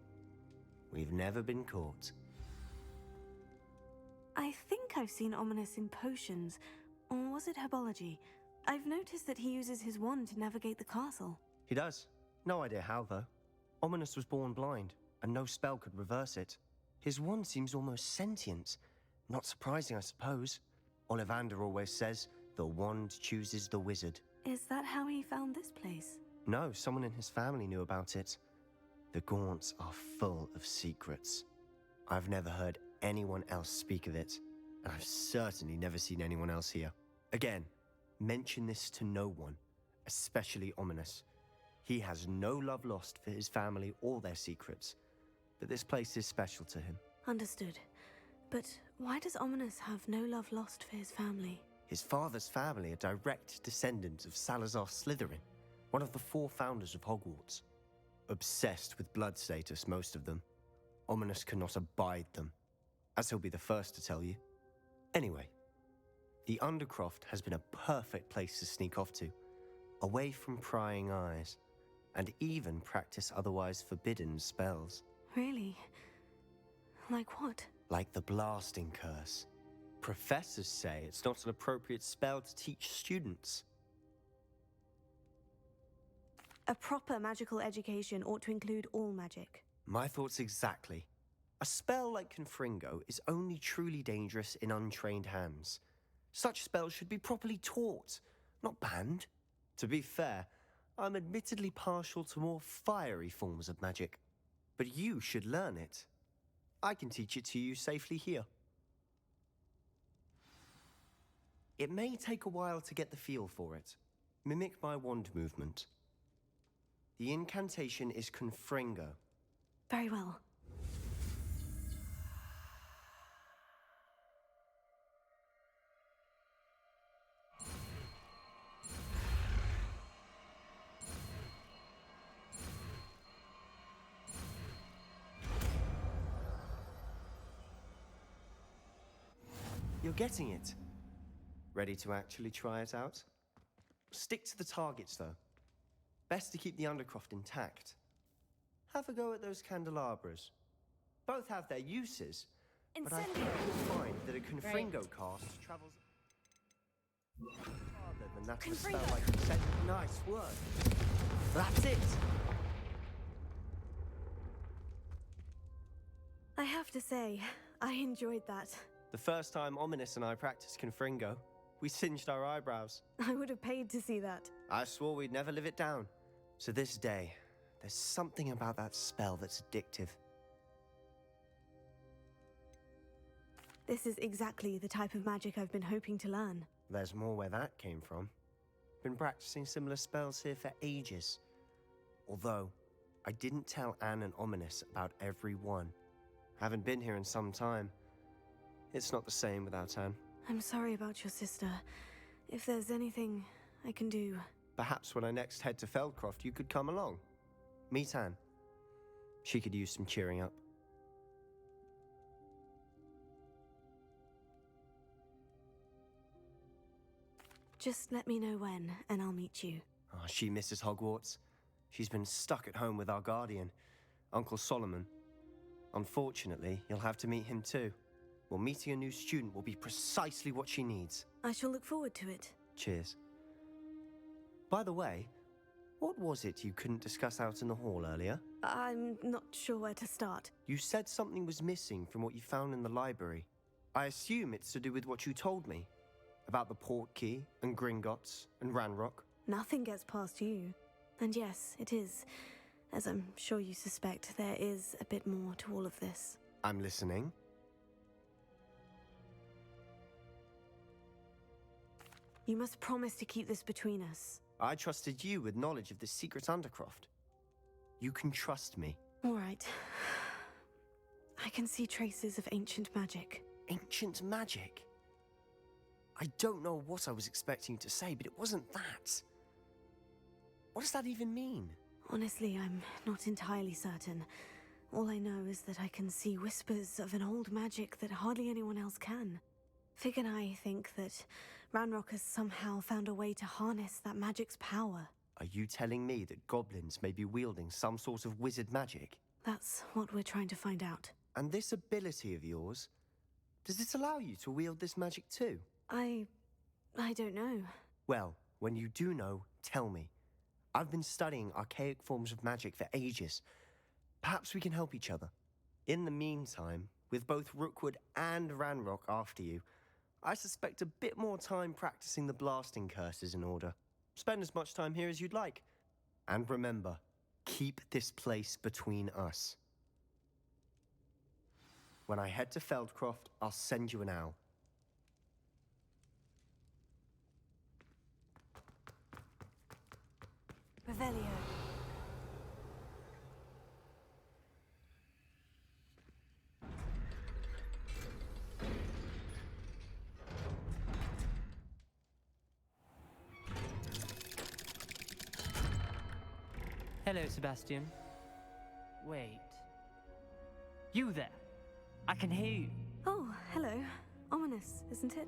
We've never been caught. I think I've seen Ominous in potions. Or was it herbology? I've noticed that he uses his wand to navigate the castle. He does. No idea how, though. Ominous was born blind, and no spell could reverse it. His wand seems almost sentient. Not surprising, I suppose. Ollivander always says, the wand chooses the wizard. Is that how he found this place? No, someone in his family knew about it. The Gaunts are full of secrets. I've never heard anyone else speak of it, and I've certainly never seen anyone else here. Again, mention this to no one, especially Ominous. He has no love lost for his family or their secrets, but this place is special to him. Understood. But why does Ominous have no love lost for his family? His father's family are direct descendants of Salazar Slytherin, one of the 4 founders of Hogwarts. Obsessed with blood status, most of them. Ominous cannot abide them, as he'll be the first to tell you. Anyway, the Undercroft has been a perfect place to sneak off to, away from prying eyes, and even practice otherwise forbidden spells. Really? Like what? Like the blasting curse. Professors say it's not an appropriate spell to teach students. A proper magical education ought to include all magic. My thoughts exactly. A spell like Confringo is only truly dangerous in untrained hands. Such spells should be properly taught, not banned. To be fair, I'm admittedly partial to more fiery forms of magic. But you should learn it. I can teach it to you safely here. It may take a while to get the feel for it. Mimic my wand movement. The incantation is Confringo. Very well. You're getting it. Ready to actually try it out? Stick to the targets, though. Best to keep the Undercroft intact. Have a go at those candelabras. Both have their uses, but I think you'll find that a Confringo cast travels farther than that of a spell like you said. Nice work. That's it. I have to say, I enjoyed that. The first time Ominous and I practiced Confringo, we singed our eyebrows. I would have paid to see that. I swore we'd never live it down. To this day, there's something about that spell that's addictive. This is exactly the type of magic I've been hoping to learn. There's more where that came from. Been practicing similar spells here for ages. Although, I didn't tell Anne and Ominous about every one. Haven't been here in some time. It's not the same without Anne. I'm sorry about your sister. If there's anything I can do... Perhaps when I next head to Feldcroft, you could come along. Meet Anne. She could use some cheering up. Just let me know when, and I'll meet you. Oh, she misses Hogwarts. She's been stuck at home with our guardian, Uncle Solomon. Unfortunately, you'll have to meet him too. Well, meeting a new student will be precisely what she needs. I shall look forward to it. Cheers. By the way, what was it you couldn't discuss out in the hall earlier? I'm not sure where to start. You said something was missing from what you found in the library. I assume it's to do with what you told me. About the port key, and Gringotts, and Ranrock. Nothing gets past you. And yes, it is. As I'm sure you suspect, there is a bit more to all of this. I'm listening. You must promise to keep this between us. I trusted you with knowledge of the secret Undercroft. You can trust me. All right. I can see traces of ancient magic. Ancient magic? I don't know what I was expecting you to say, but it wasn't that. What does that even mean? Honestly, I'm not entirely certain. All I know is that I can see whispers of an old magic that hardly anyone else can. Fig and I think that Ranrock has somehow found a way to harness that magic's power. Are you telling me that goblins may be wielding some sort of wizard magic? That's what we're trying to find out. And this ability of yours, does it allow you to wield this magic too? I don't know. Well, when you do know, tell me. I've been studying archaic forms of magic for ages. Perhaps we can help each other. In the meantime, with both Rookwood and Ranrock after you, I suspect a bit more time practicing the blasting curse is in order. Spend as much time here as you'd like. And remember, keep this place between us. When I head to Feldcroft, I'll send you an owl. Revelio. Hello, Sebastian. Wait. You there? I can hear you. Oh, hello. Ominous, isn't it?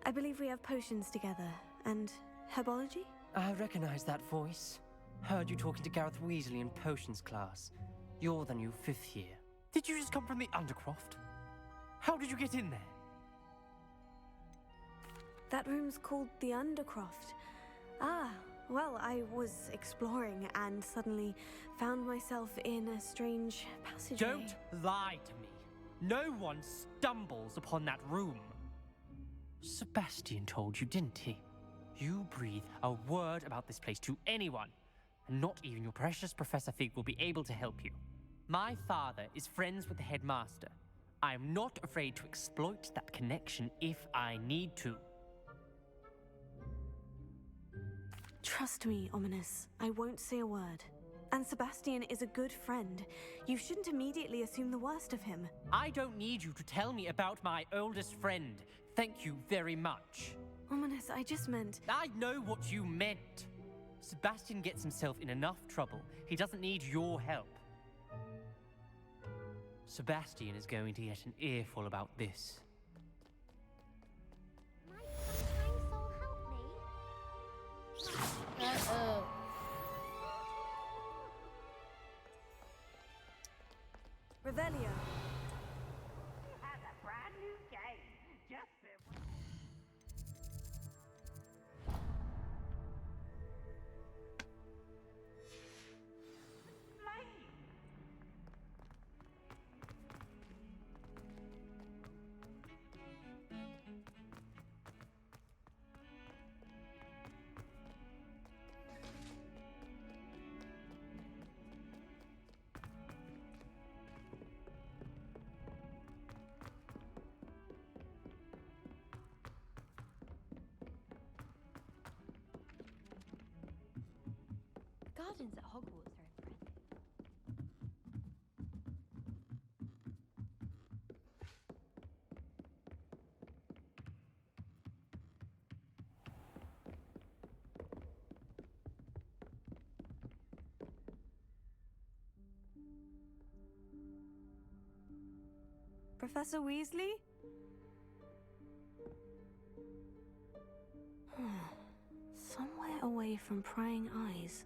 I believe we have potions together. And herbology? I recognize that voice. Heard you talking to Gareth Weasley in potions class. You're the new 5th year. Did you just come from the Undercroft? How did you get in there? That room's called the Undercroft. Ah, well, I was exploring and suddenly found myself in a strange passageway. Don't lie to me. No one stumbles upon that room. Sebastian told you, didn't he? You breathe a word about this place to anyone, and not even your precious Professor Fig will be able to help you. My father is friends with the headmaster. I am not afraid to exploit that connection if I need to. Trust me, Ominous. I won't say a word. And Sebastian is a good friend. You shouldn't immediately assume the worst of him. I don't need you to tell me about my oldest friend. Thank you very much. Ominous, I just meant... I know what you meant. Sebastian gets himself in enough trouble. He doesn't need your help. Sebastian is going to get an earful about this. Uh-oh. Revelio. Has a brand new game. Just been... Gardens at Hogwarts are impressive. Professor Weasley? Somewhere away from prying eyes.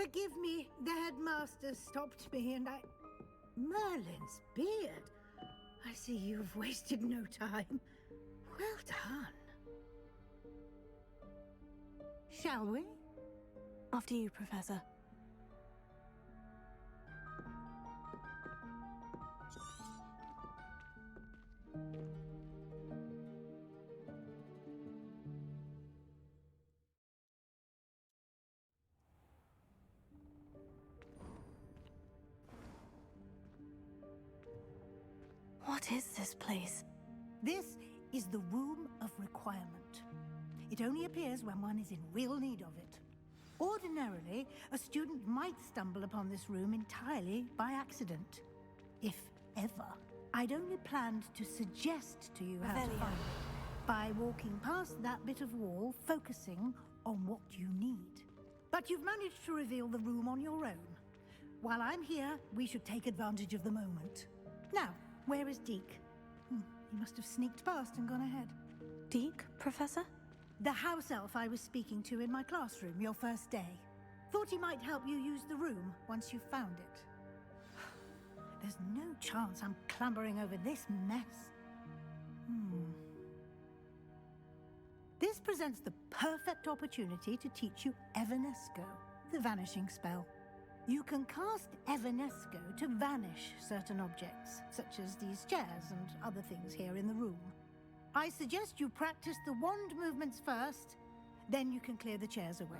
Forgive me, the headmaster stopped me and I... Merlin's beard. I see you've wasted no time. Well done. Shall we? After you, Professor. What is this place? This is the Room of Requirement. It only appears when one is in real need of it. Ordinarily, a student might stumble upon this room entirely by accident. If ever. I'd only planned to suggest to you how to find it by walking past that bit of wall, focusing on what you need. But you've managed to reveal the room on your own. While I'm here, we should take advantage of the moment. Now, where is Deke? He must have sneaked past and gone ahead. Deke, Professor? The house elf I was speaking to in my classroom your first day. Thought he might help you use the room once you found it. There's no chance I'm clambering over this mess. This presents the perfect opportunity to teach you Evanesco, the vanishing spell. You can cast Evanesco to vanish certain objects, such as these chairs and other things here in the room. I suggest you practice the wand movements first, then you can clear the chairs away.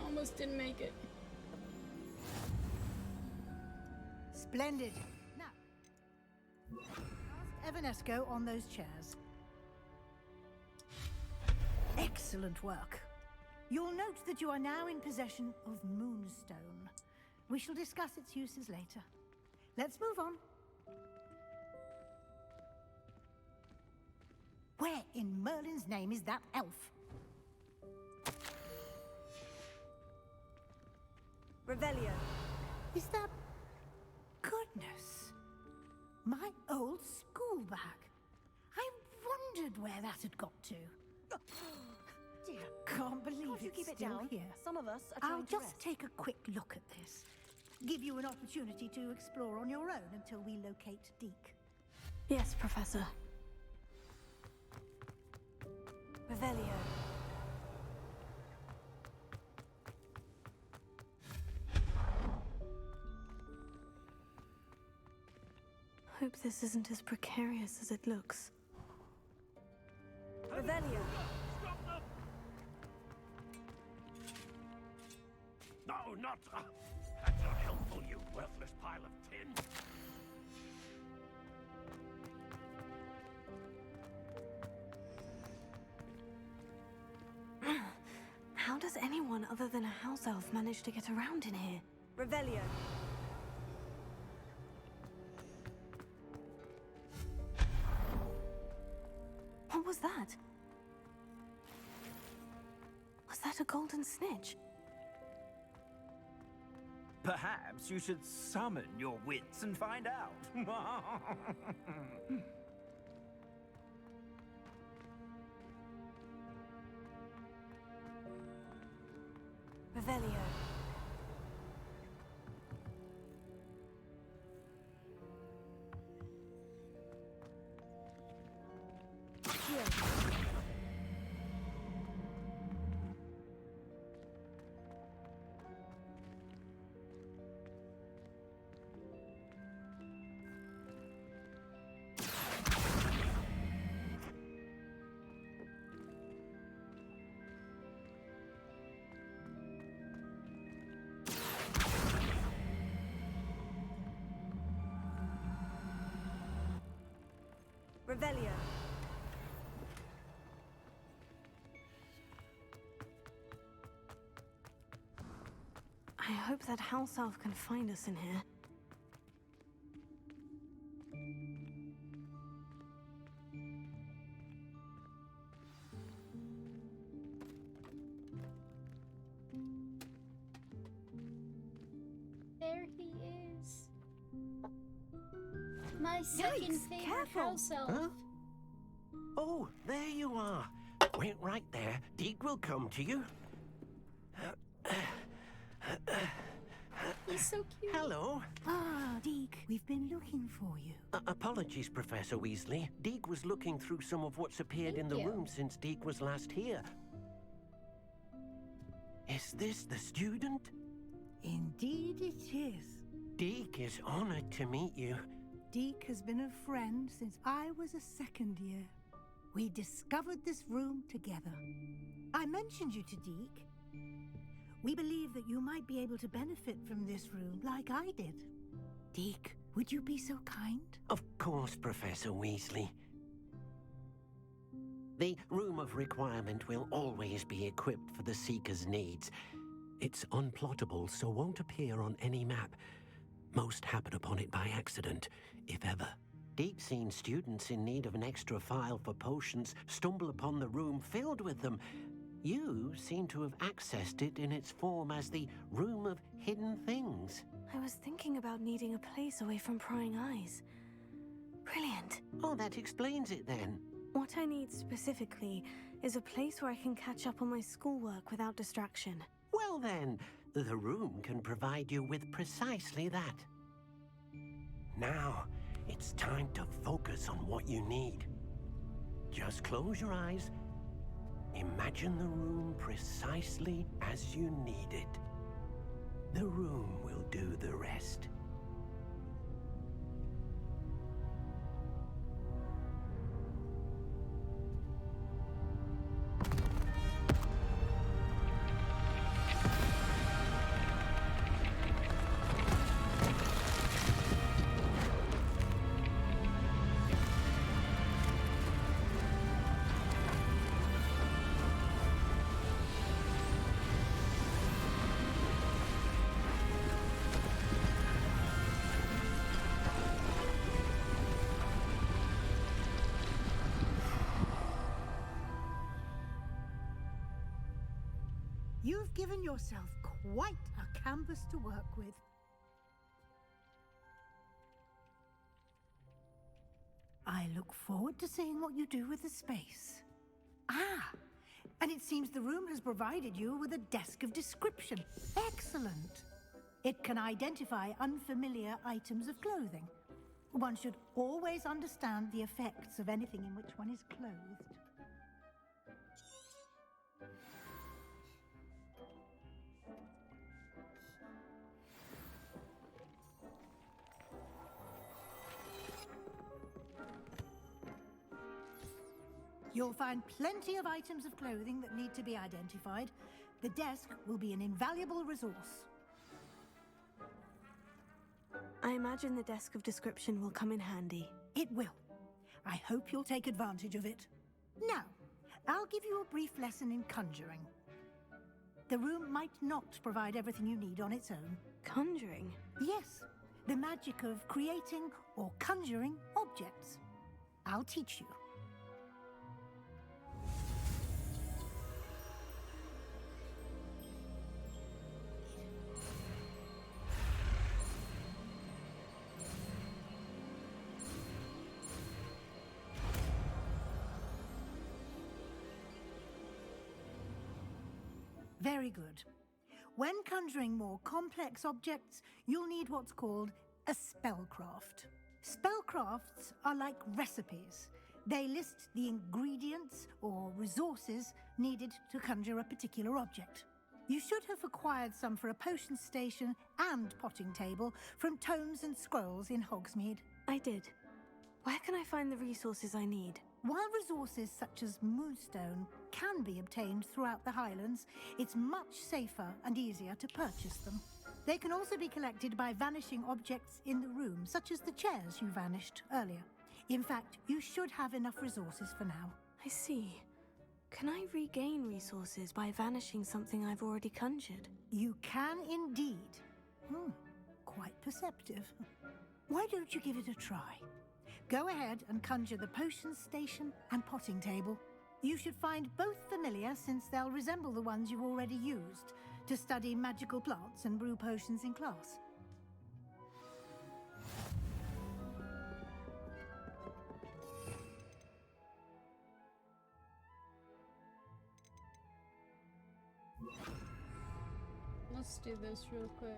Almost didn't make it. Splendid. Now, cast Evanesco on those chairs. Excellent work. You'll note that you are now in possession of Moonstone. We shall discuss its uses later. Let's move on. Where in Merlin's name is that elf? Revelio. Is that... Goodness. My old school bag. I wondered where that had got to. Dear. Can't believe Can't you it's keep it still down? here. Some of us are trying I'll to just rest. take a quick look at this. Give you an opportunity to explore on your own until we locate Deke. Yes, Professor. Revelio. Hope this isn't as precarious as it looks. Revelio. No, not... that's not helpful, you worthless pile of tin. How does anyone other than a house elf manage to get around in here? Revelio. What was that? Was that a golden snitch? Perhaps you should summon your wits and find out. Revelio. Revelio. I hope that house elf can find us in here. My second Yikes, favorite careful. house elf. Huh? Oh, there you are. Wait right there. Deke will come to you. He's so cute. Hello. Ah, Deke, we've been looking for you. Apologies, Professor Weasley. Deke was looking through some of what's appeared in the room since Deke was last here. Is this the student? Indeed it is. Deke is honored to meet you. Deke has been a friend since I was a second year. We discovered this room together. I mentioned you to Deke. We believe that you might be able to benefit from this room like I did. Deke, would you be so kind? Of course, Professor Weasley. The Room of Requirement will always be equipped for the Seeker's needs. It's unplottable, so won't appear on any map. Most happen upon it by accident, if ever. Deep-seen students in need of an extra file for potions stumble upon the room filled with them. You seem to have accessed it in its form as the Room of Hidden Things. I was thinking about needing a place away from prying eyes. Brilliant. Oh, that explains it then. What I need specifically is a place where I can catch up on my schoolwork without distraction. Well then, the room can provide you with precisely that. Now, it's time to focus on what you need. Just close your eyes. Imagine the room precisely as you need it. The room will do the rest. You've given yourself quite a canvas to work with. I look forward to seeing what you do with the space. Ah, and it seems the room has provided you with a desk of description. Excellent. It can identify unfamiliar items of clothing. One should always understand the effects of anything in which one is clothed. You'll find plenty of items of clothing that need to be identified. The desk will be an invaluable resource. I imagine the desk of description will come in handy. It will. I hope you'll take advantage of it. Now, I'll give you a brief lesson in conjuring. The room might not provide everything you need on its own. Conjuring? Yes, the magic of creating or conjuring objects. I'll teach you. Very good. When conjuring more complex objects, you'll need what's called a spellcraft. Spellcrafts are like recipes. They list the ingredients or resources needed to conjure a particular object. You should have acquired some for a potion station and potting table from tomes and scrolls in Hogsmeade. I did. Where can I find the resources I need? While resources such as moonstone can be obtained throughout the Highlands, it's much safer and easier to purchase them. They can also be collected by vanishing objects in the room, such as the chairs you vanished earlier. In fact, you should have enough resources for now. I see. Can I regain resources by vanishing something I've already conjured? You can indeed. Quite perceptive. Why don't you give it a try? Go ahead and conjure the potion station and potting table. You should find both familiar since they'll resemble the ones you've already used to study magical plants and brew potions in class. Let's do this real quick.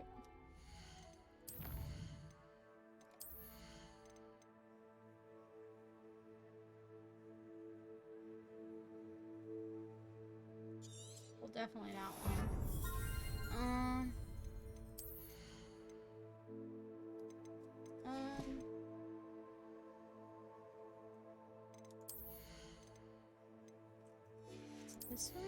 Well, definitely that one. This one?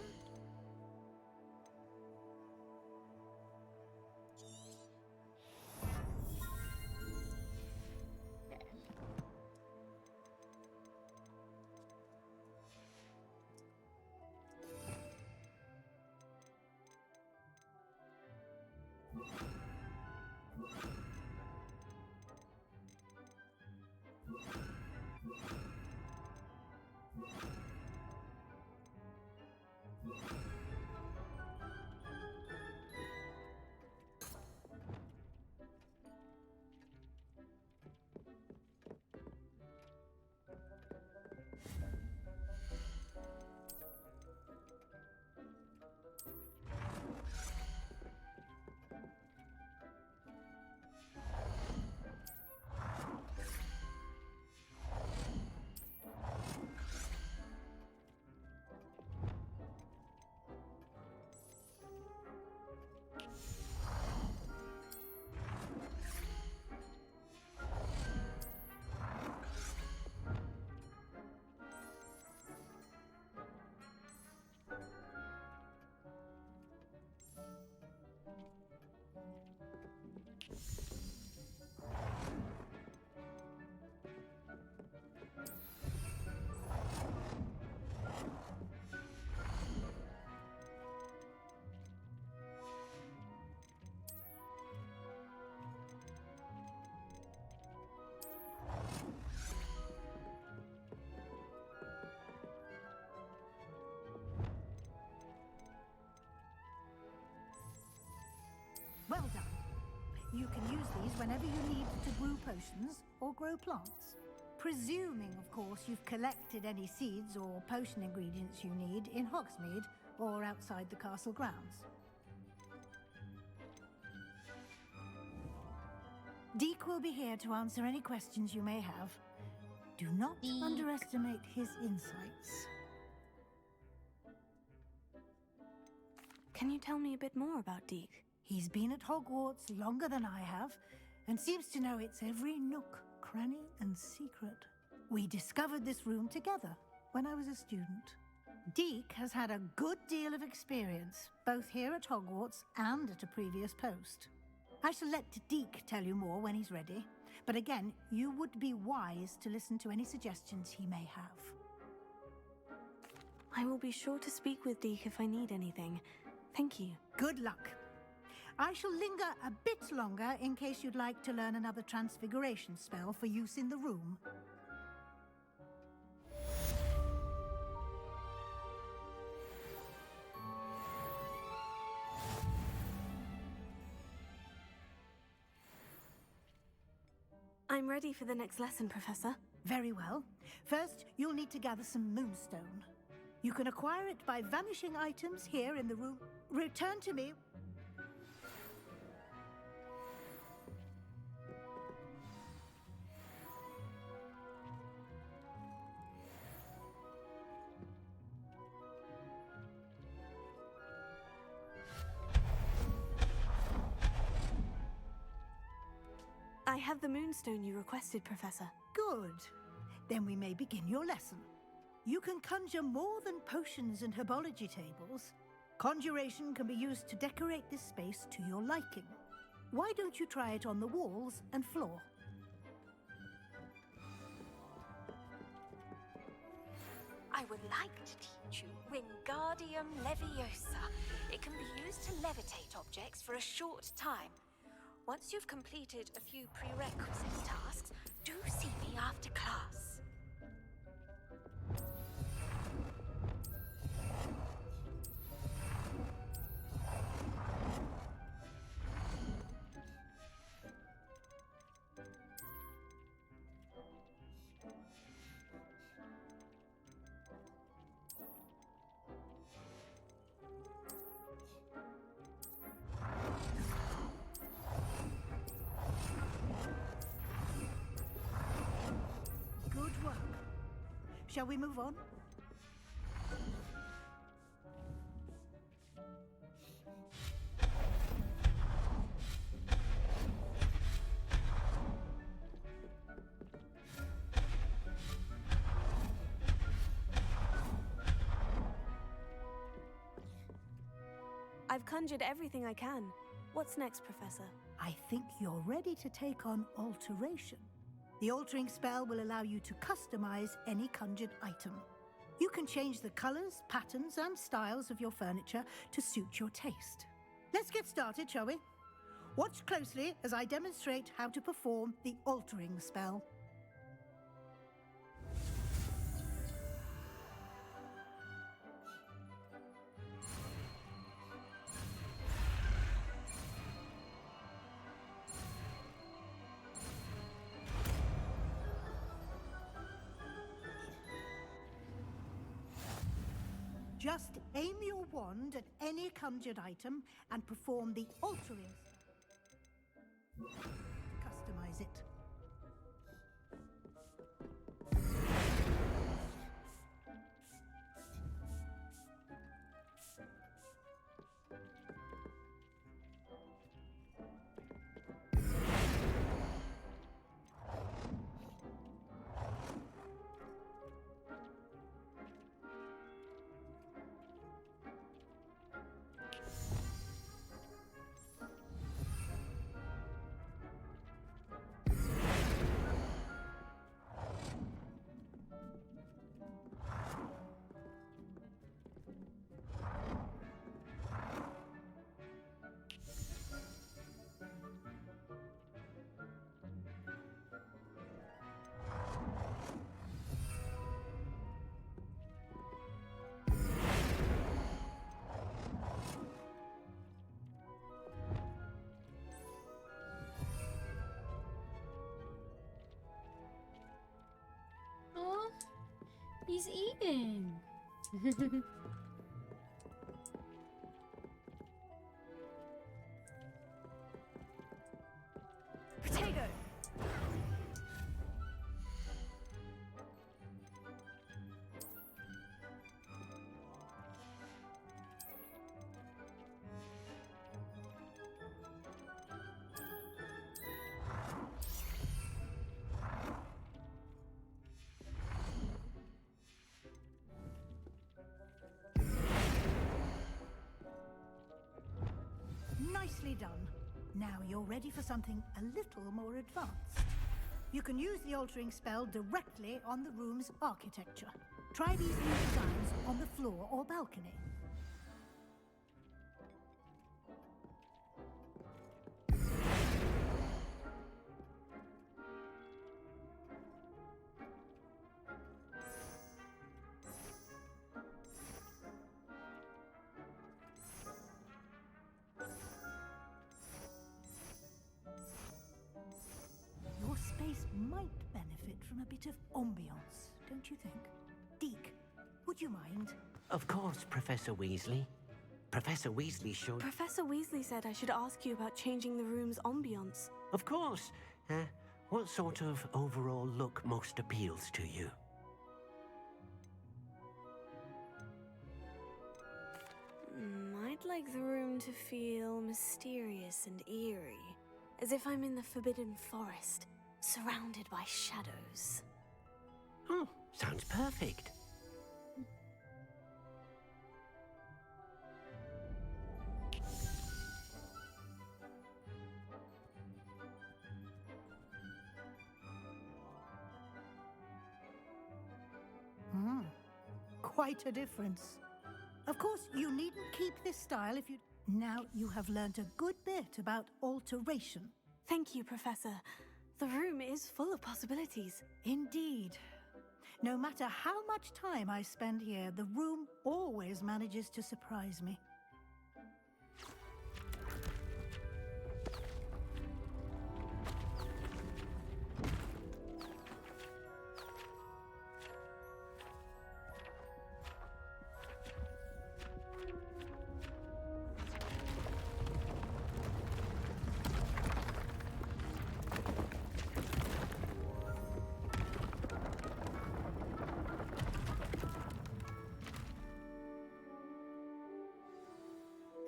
Well done. You can use these whenever you need to brew potions or grow plants. Presuming, of course, you've collected any seeds or potion ingredients you need in Hogsmeade or outside the castle grounds. Deek will be here to answer any questions you may have. Do not underestimate his insights. Can you tell me a bit more about Deek? He's been at Hogwarts longer than I have, and seems to know its every nook, cranny, and secret. We discovered this room together when I was a student. Deek has had a good deal of experience, both here at Hogwarts and at a previous post. I shall let Deek tell you more when he's ready, but again, you would be wise to listen to any suggestions he may have. I will be sure to speak with Deek if I need anything. Thank you. Good luck. I shall linger a bit longer in case you'd like to learn another transfiguration spell for use in the room. I'm ready for the next lesson, Professor. Very well. First, you'll need to gather some moonstone. You can acquire it by vanishing items here in the room. Return to me. I have the moonstone you requested, Professor. Good. Then we may begin your lesson. You can conjure more than potions and herbology tables. Conjuration can be used to decorate this space to your liking. Why don't you try it on the walls and floor? I would like to teach you Wingardium Leviosa. It can be used to levitate objects for a short time. Once you've completed a few prerequisite tasks, do see me after class. Shall we move on? I've conjured everything I can. What's next, Professor? I think you're ready to take on alteration. The altering spell will allow you to customize any conjured item. You can change the colors, patterns, and styles of your furniture to suit your taste. Let's get started, shall we? Watch closely as I demonstrate how to perform the altering spell. Just aim your wand at any conjured item and perform the altering. Customize it. Oh, he's eating. Potato! Nicely done. Now you're ready for something a little more advanced. You can use the altering spell directly on the room's architecture. Try these new designs on the floor or balcony. Your space might benefit from a bit of ambiance, don't you think? Deke, would you mind? Of course, Professor Weasley. Professor Weasley should... Professor Weasley said I should ask you about changing the room's ambiance. Of course. What sort of overall look most appeals to you? I'd like the room to feel mysterious and eerie, as if I'm in the Forbidden Forest, surrounded by shadows. Oh, sounds perfect. Quite a difference. Of course, you needn't keep this style if you... Now you have learnt a good bit about alteration. Thank you, Professor. The room is full of possibilities. Indeed. No matter how much time I spend here, the room always manages to surprise me.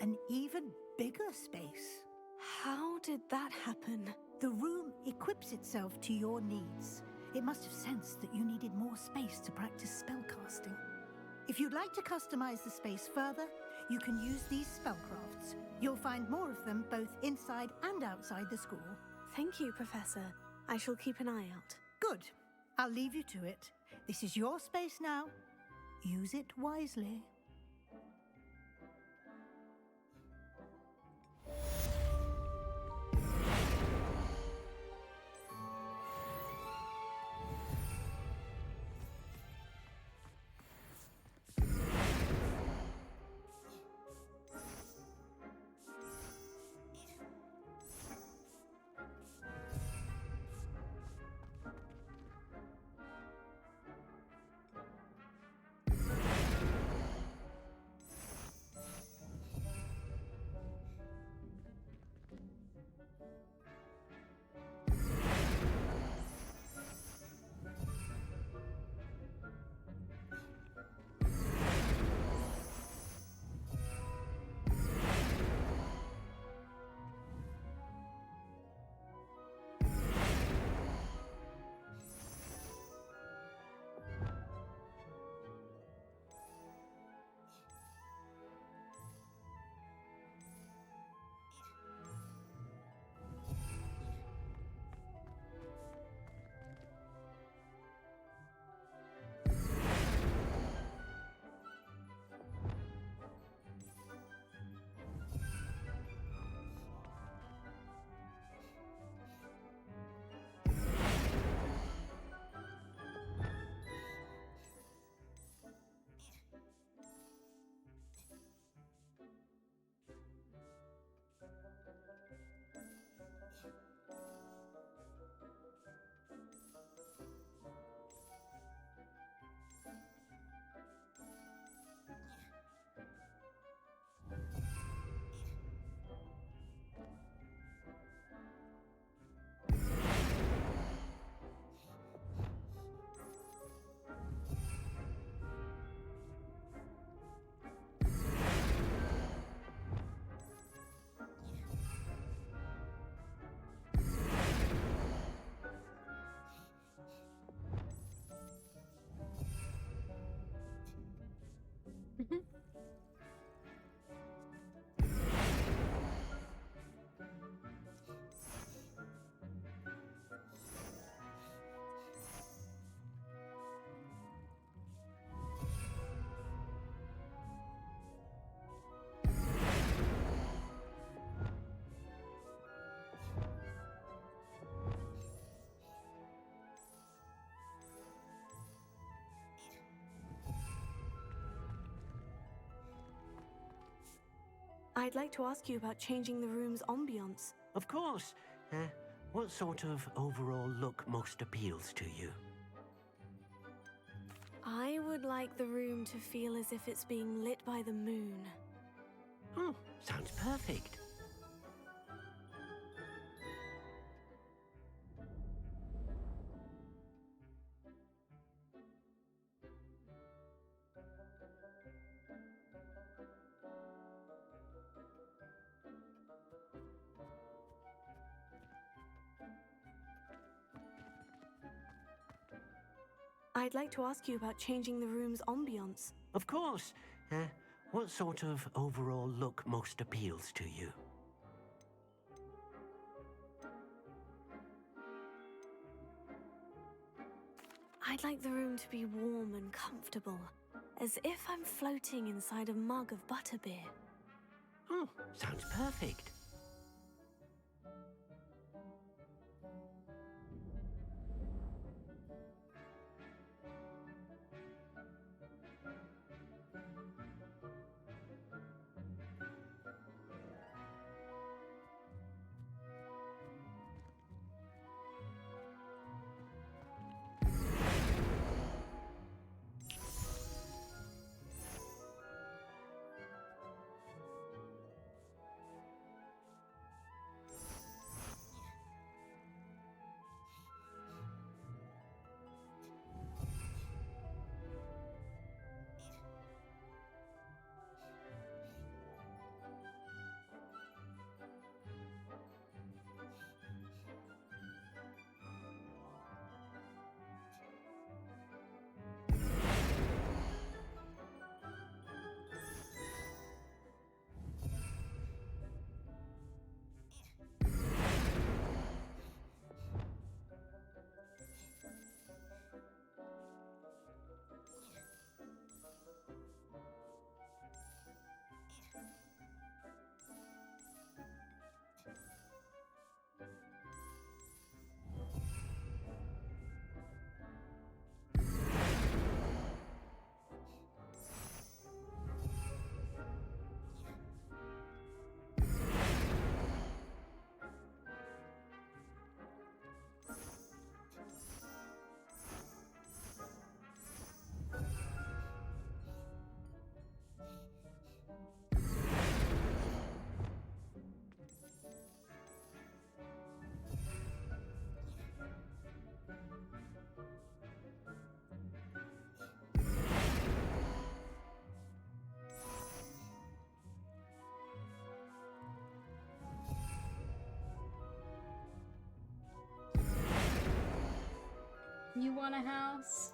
an even bigger space. How did that happen? The room equips itself to your needs. It must have sensed that you needed more space to practice spellcasting. If you'd like to customize the space further, you can use these spellcrafts. You'll find more of them both inside and outside the school. Thank you, Professor. I shall keep an eye out. Good. I'll leave you to it. This is your space now. Use it wisely. I'd like to ask you about changing the room's ambiance. Of course. What sort of overall look most appeals to you? I would like the room to feel as if it's being lit by the moon. Oh, sounds perfect. I'd like to ask you about changing the room's ambiance. Of course. What sort of overall look most appeals to you? I'd like the room to be warm and comfortable, as if I'm floating inside a mug of butterbeer. Oh, sounds perfect. on a house.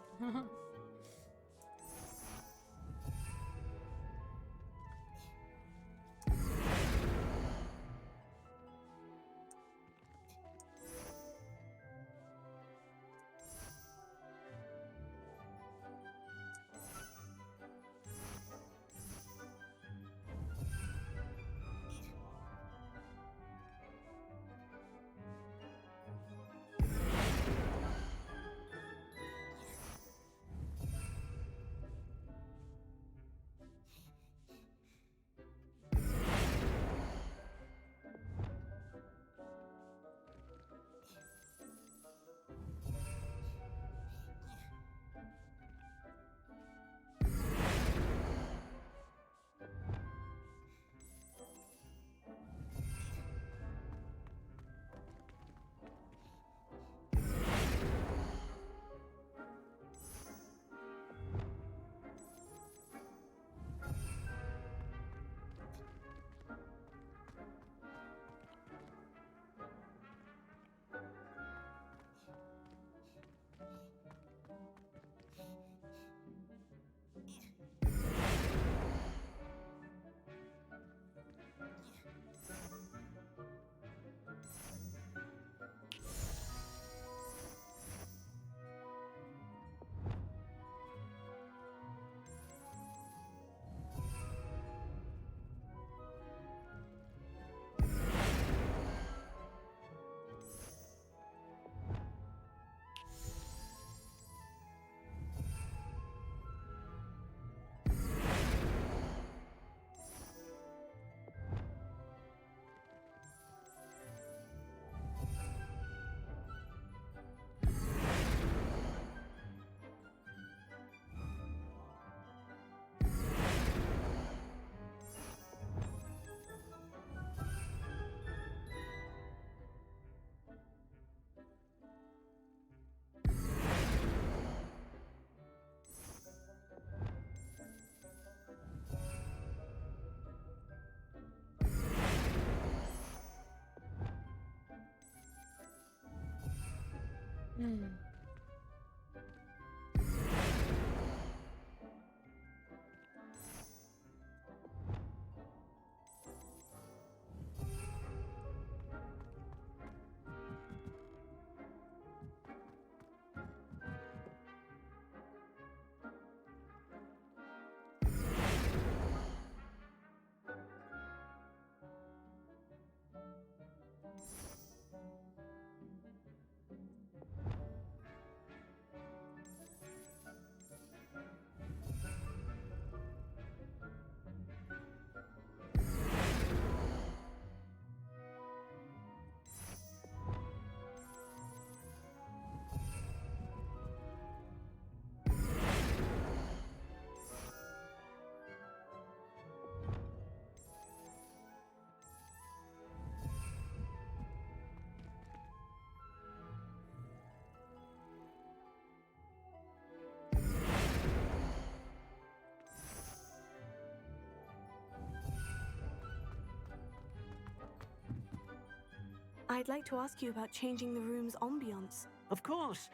I'd like to ask you about changing the room's ambiance. Of course.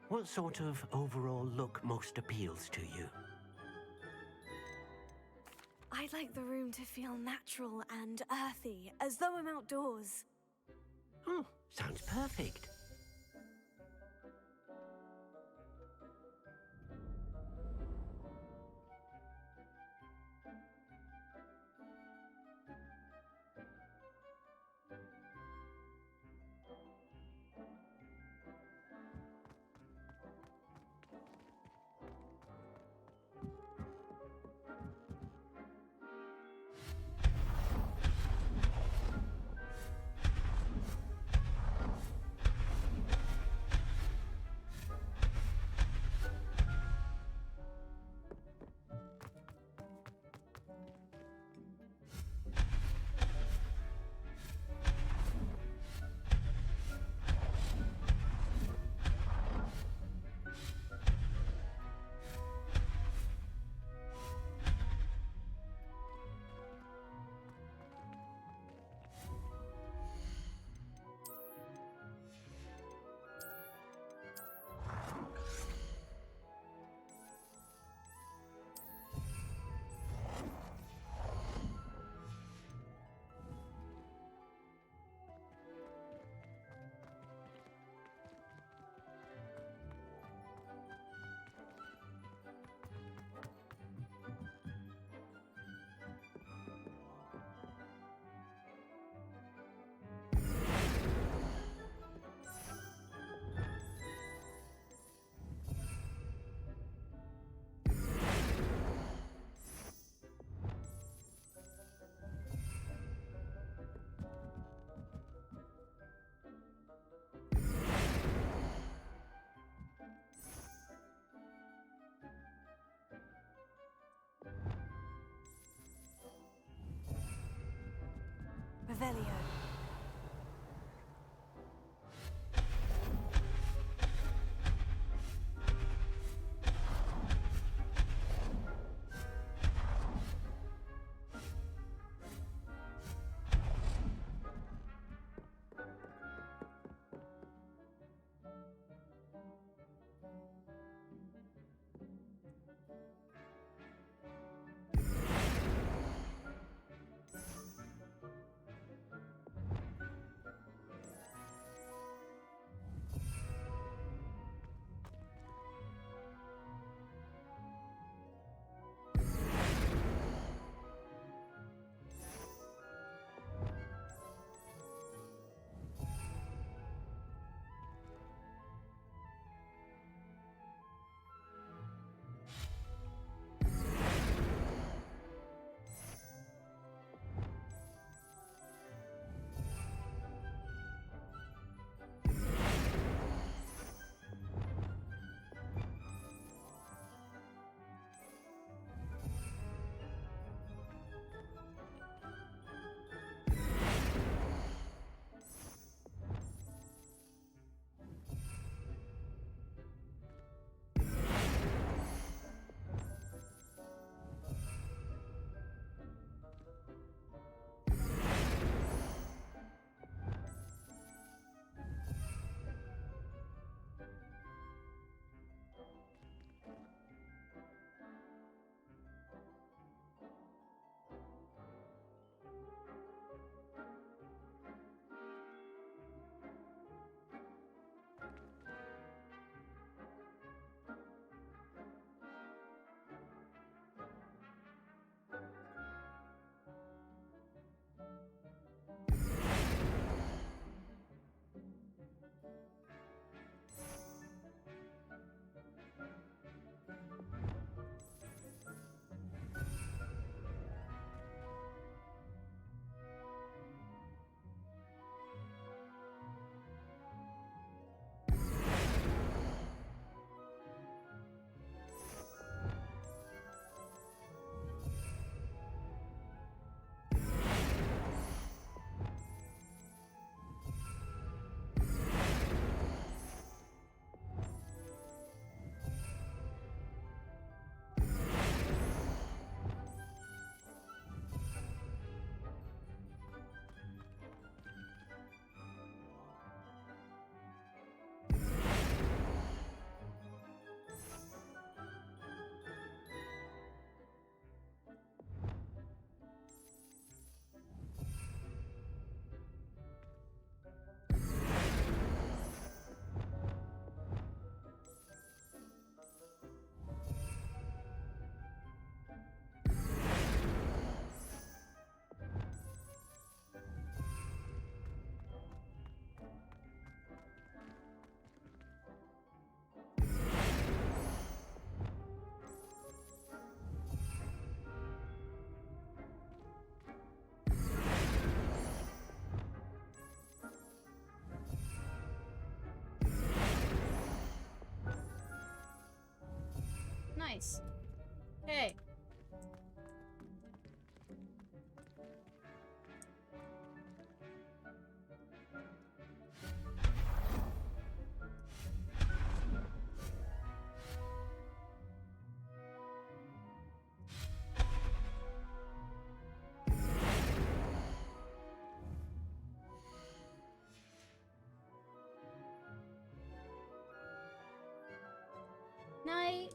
What sort of overall look most appeals to you? I'd like the room to feel natural and earthy, as though I'm outdoors. Oh, sounds perfect. Revelio. Nice. Hey. Night.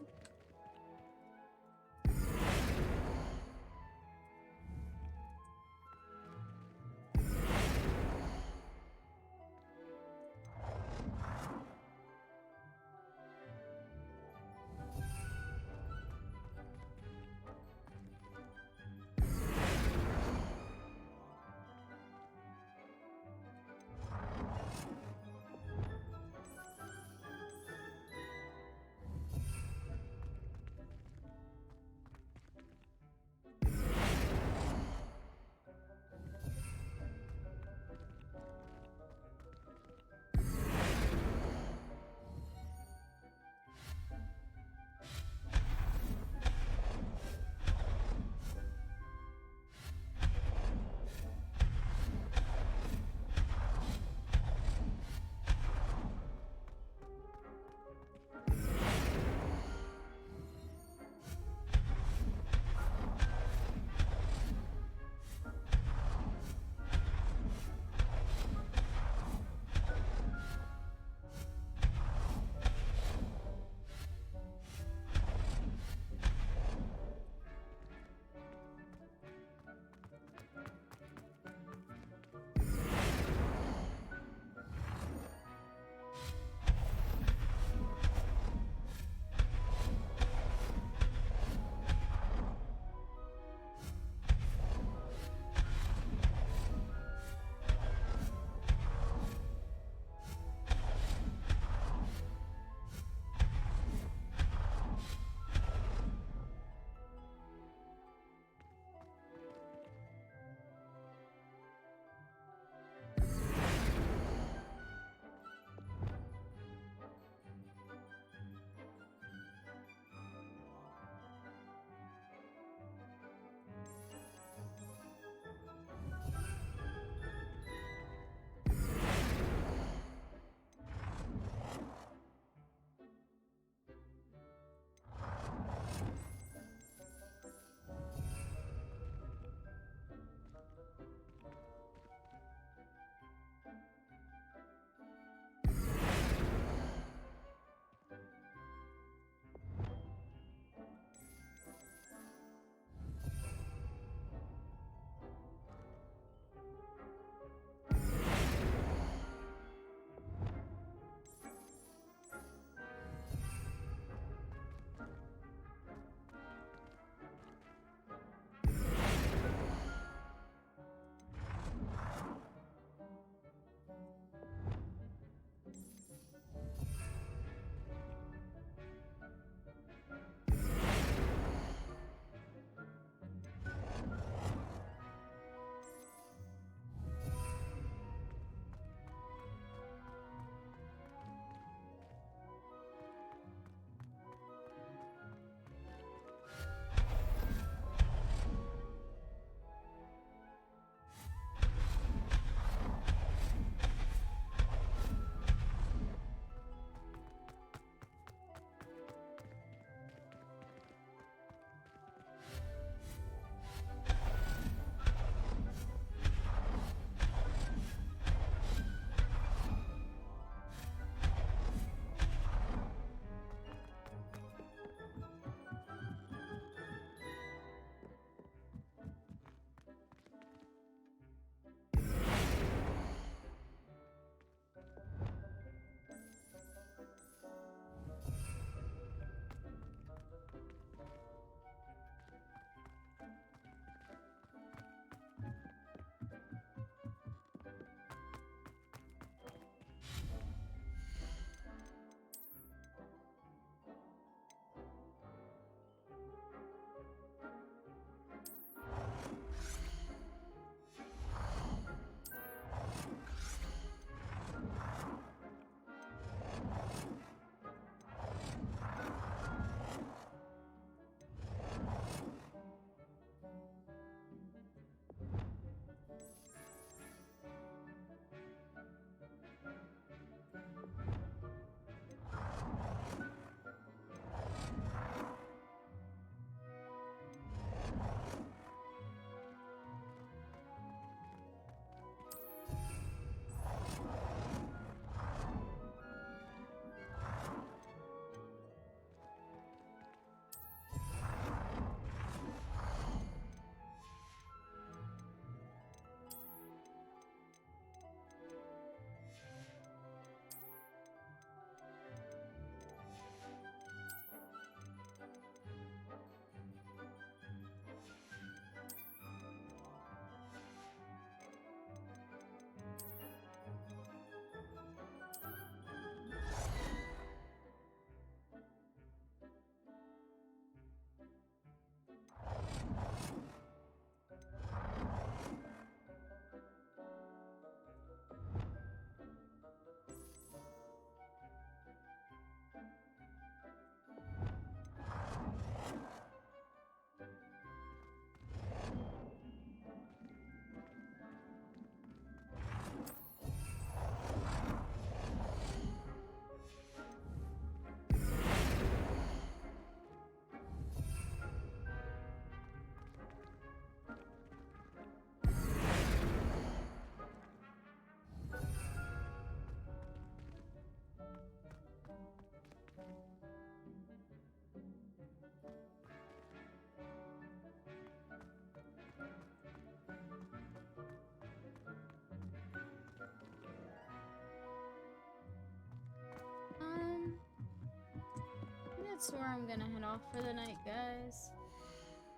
that's where I'm gonna head off for the night, guys.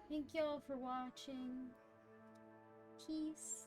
Thank y'all for watching. Peace.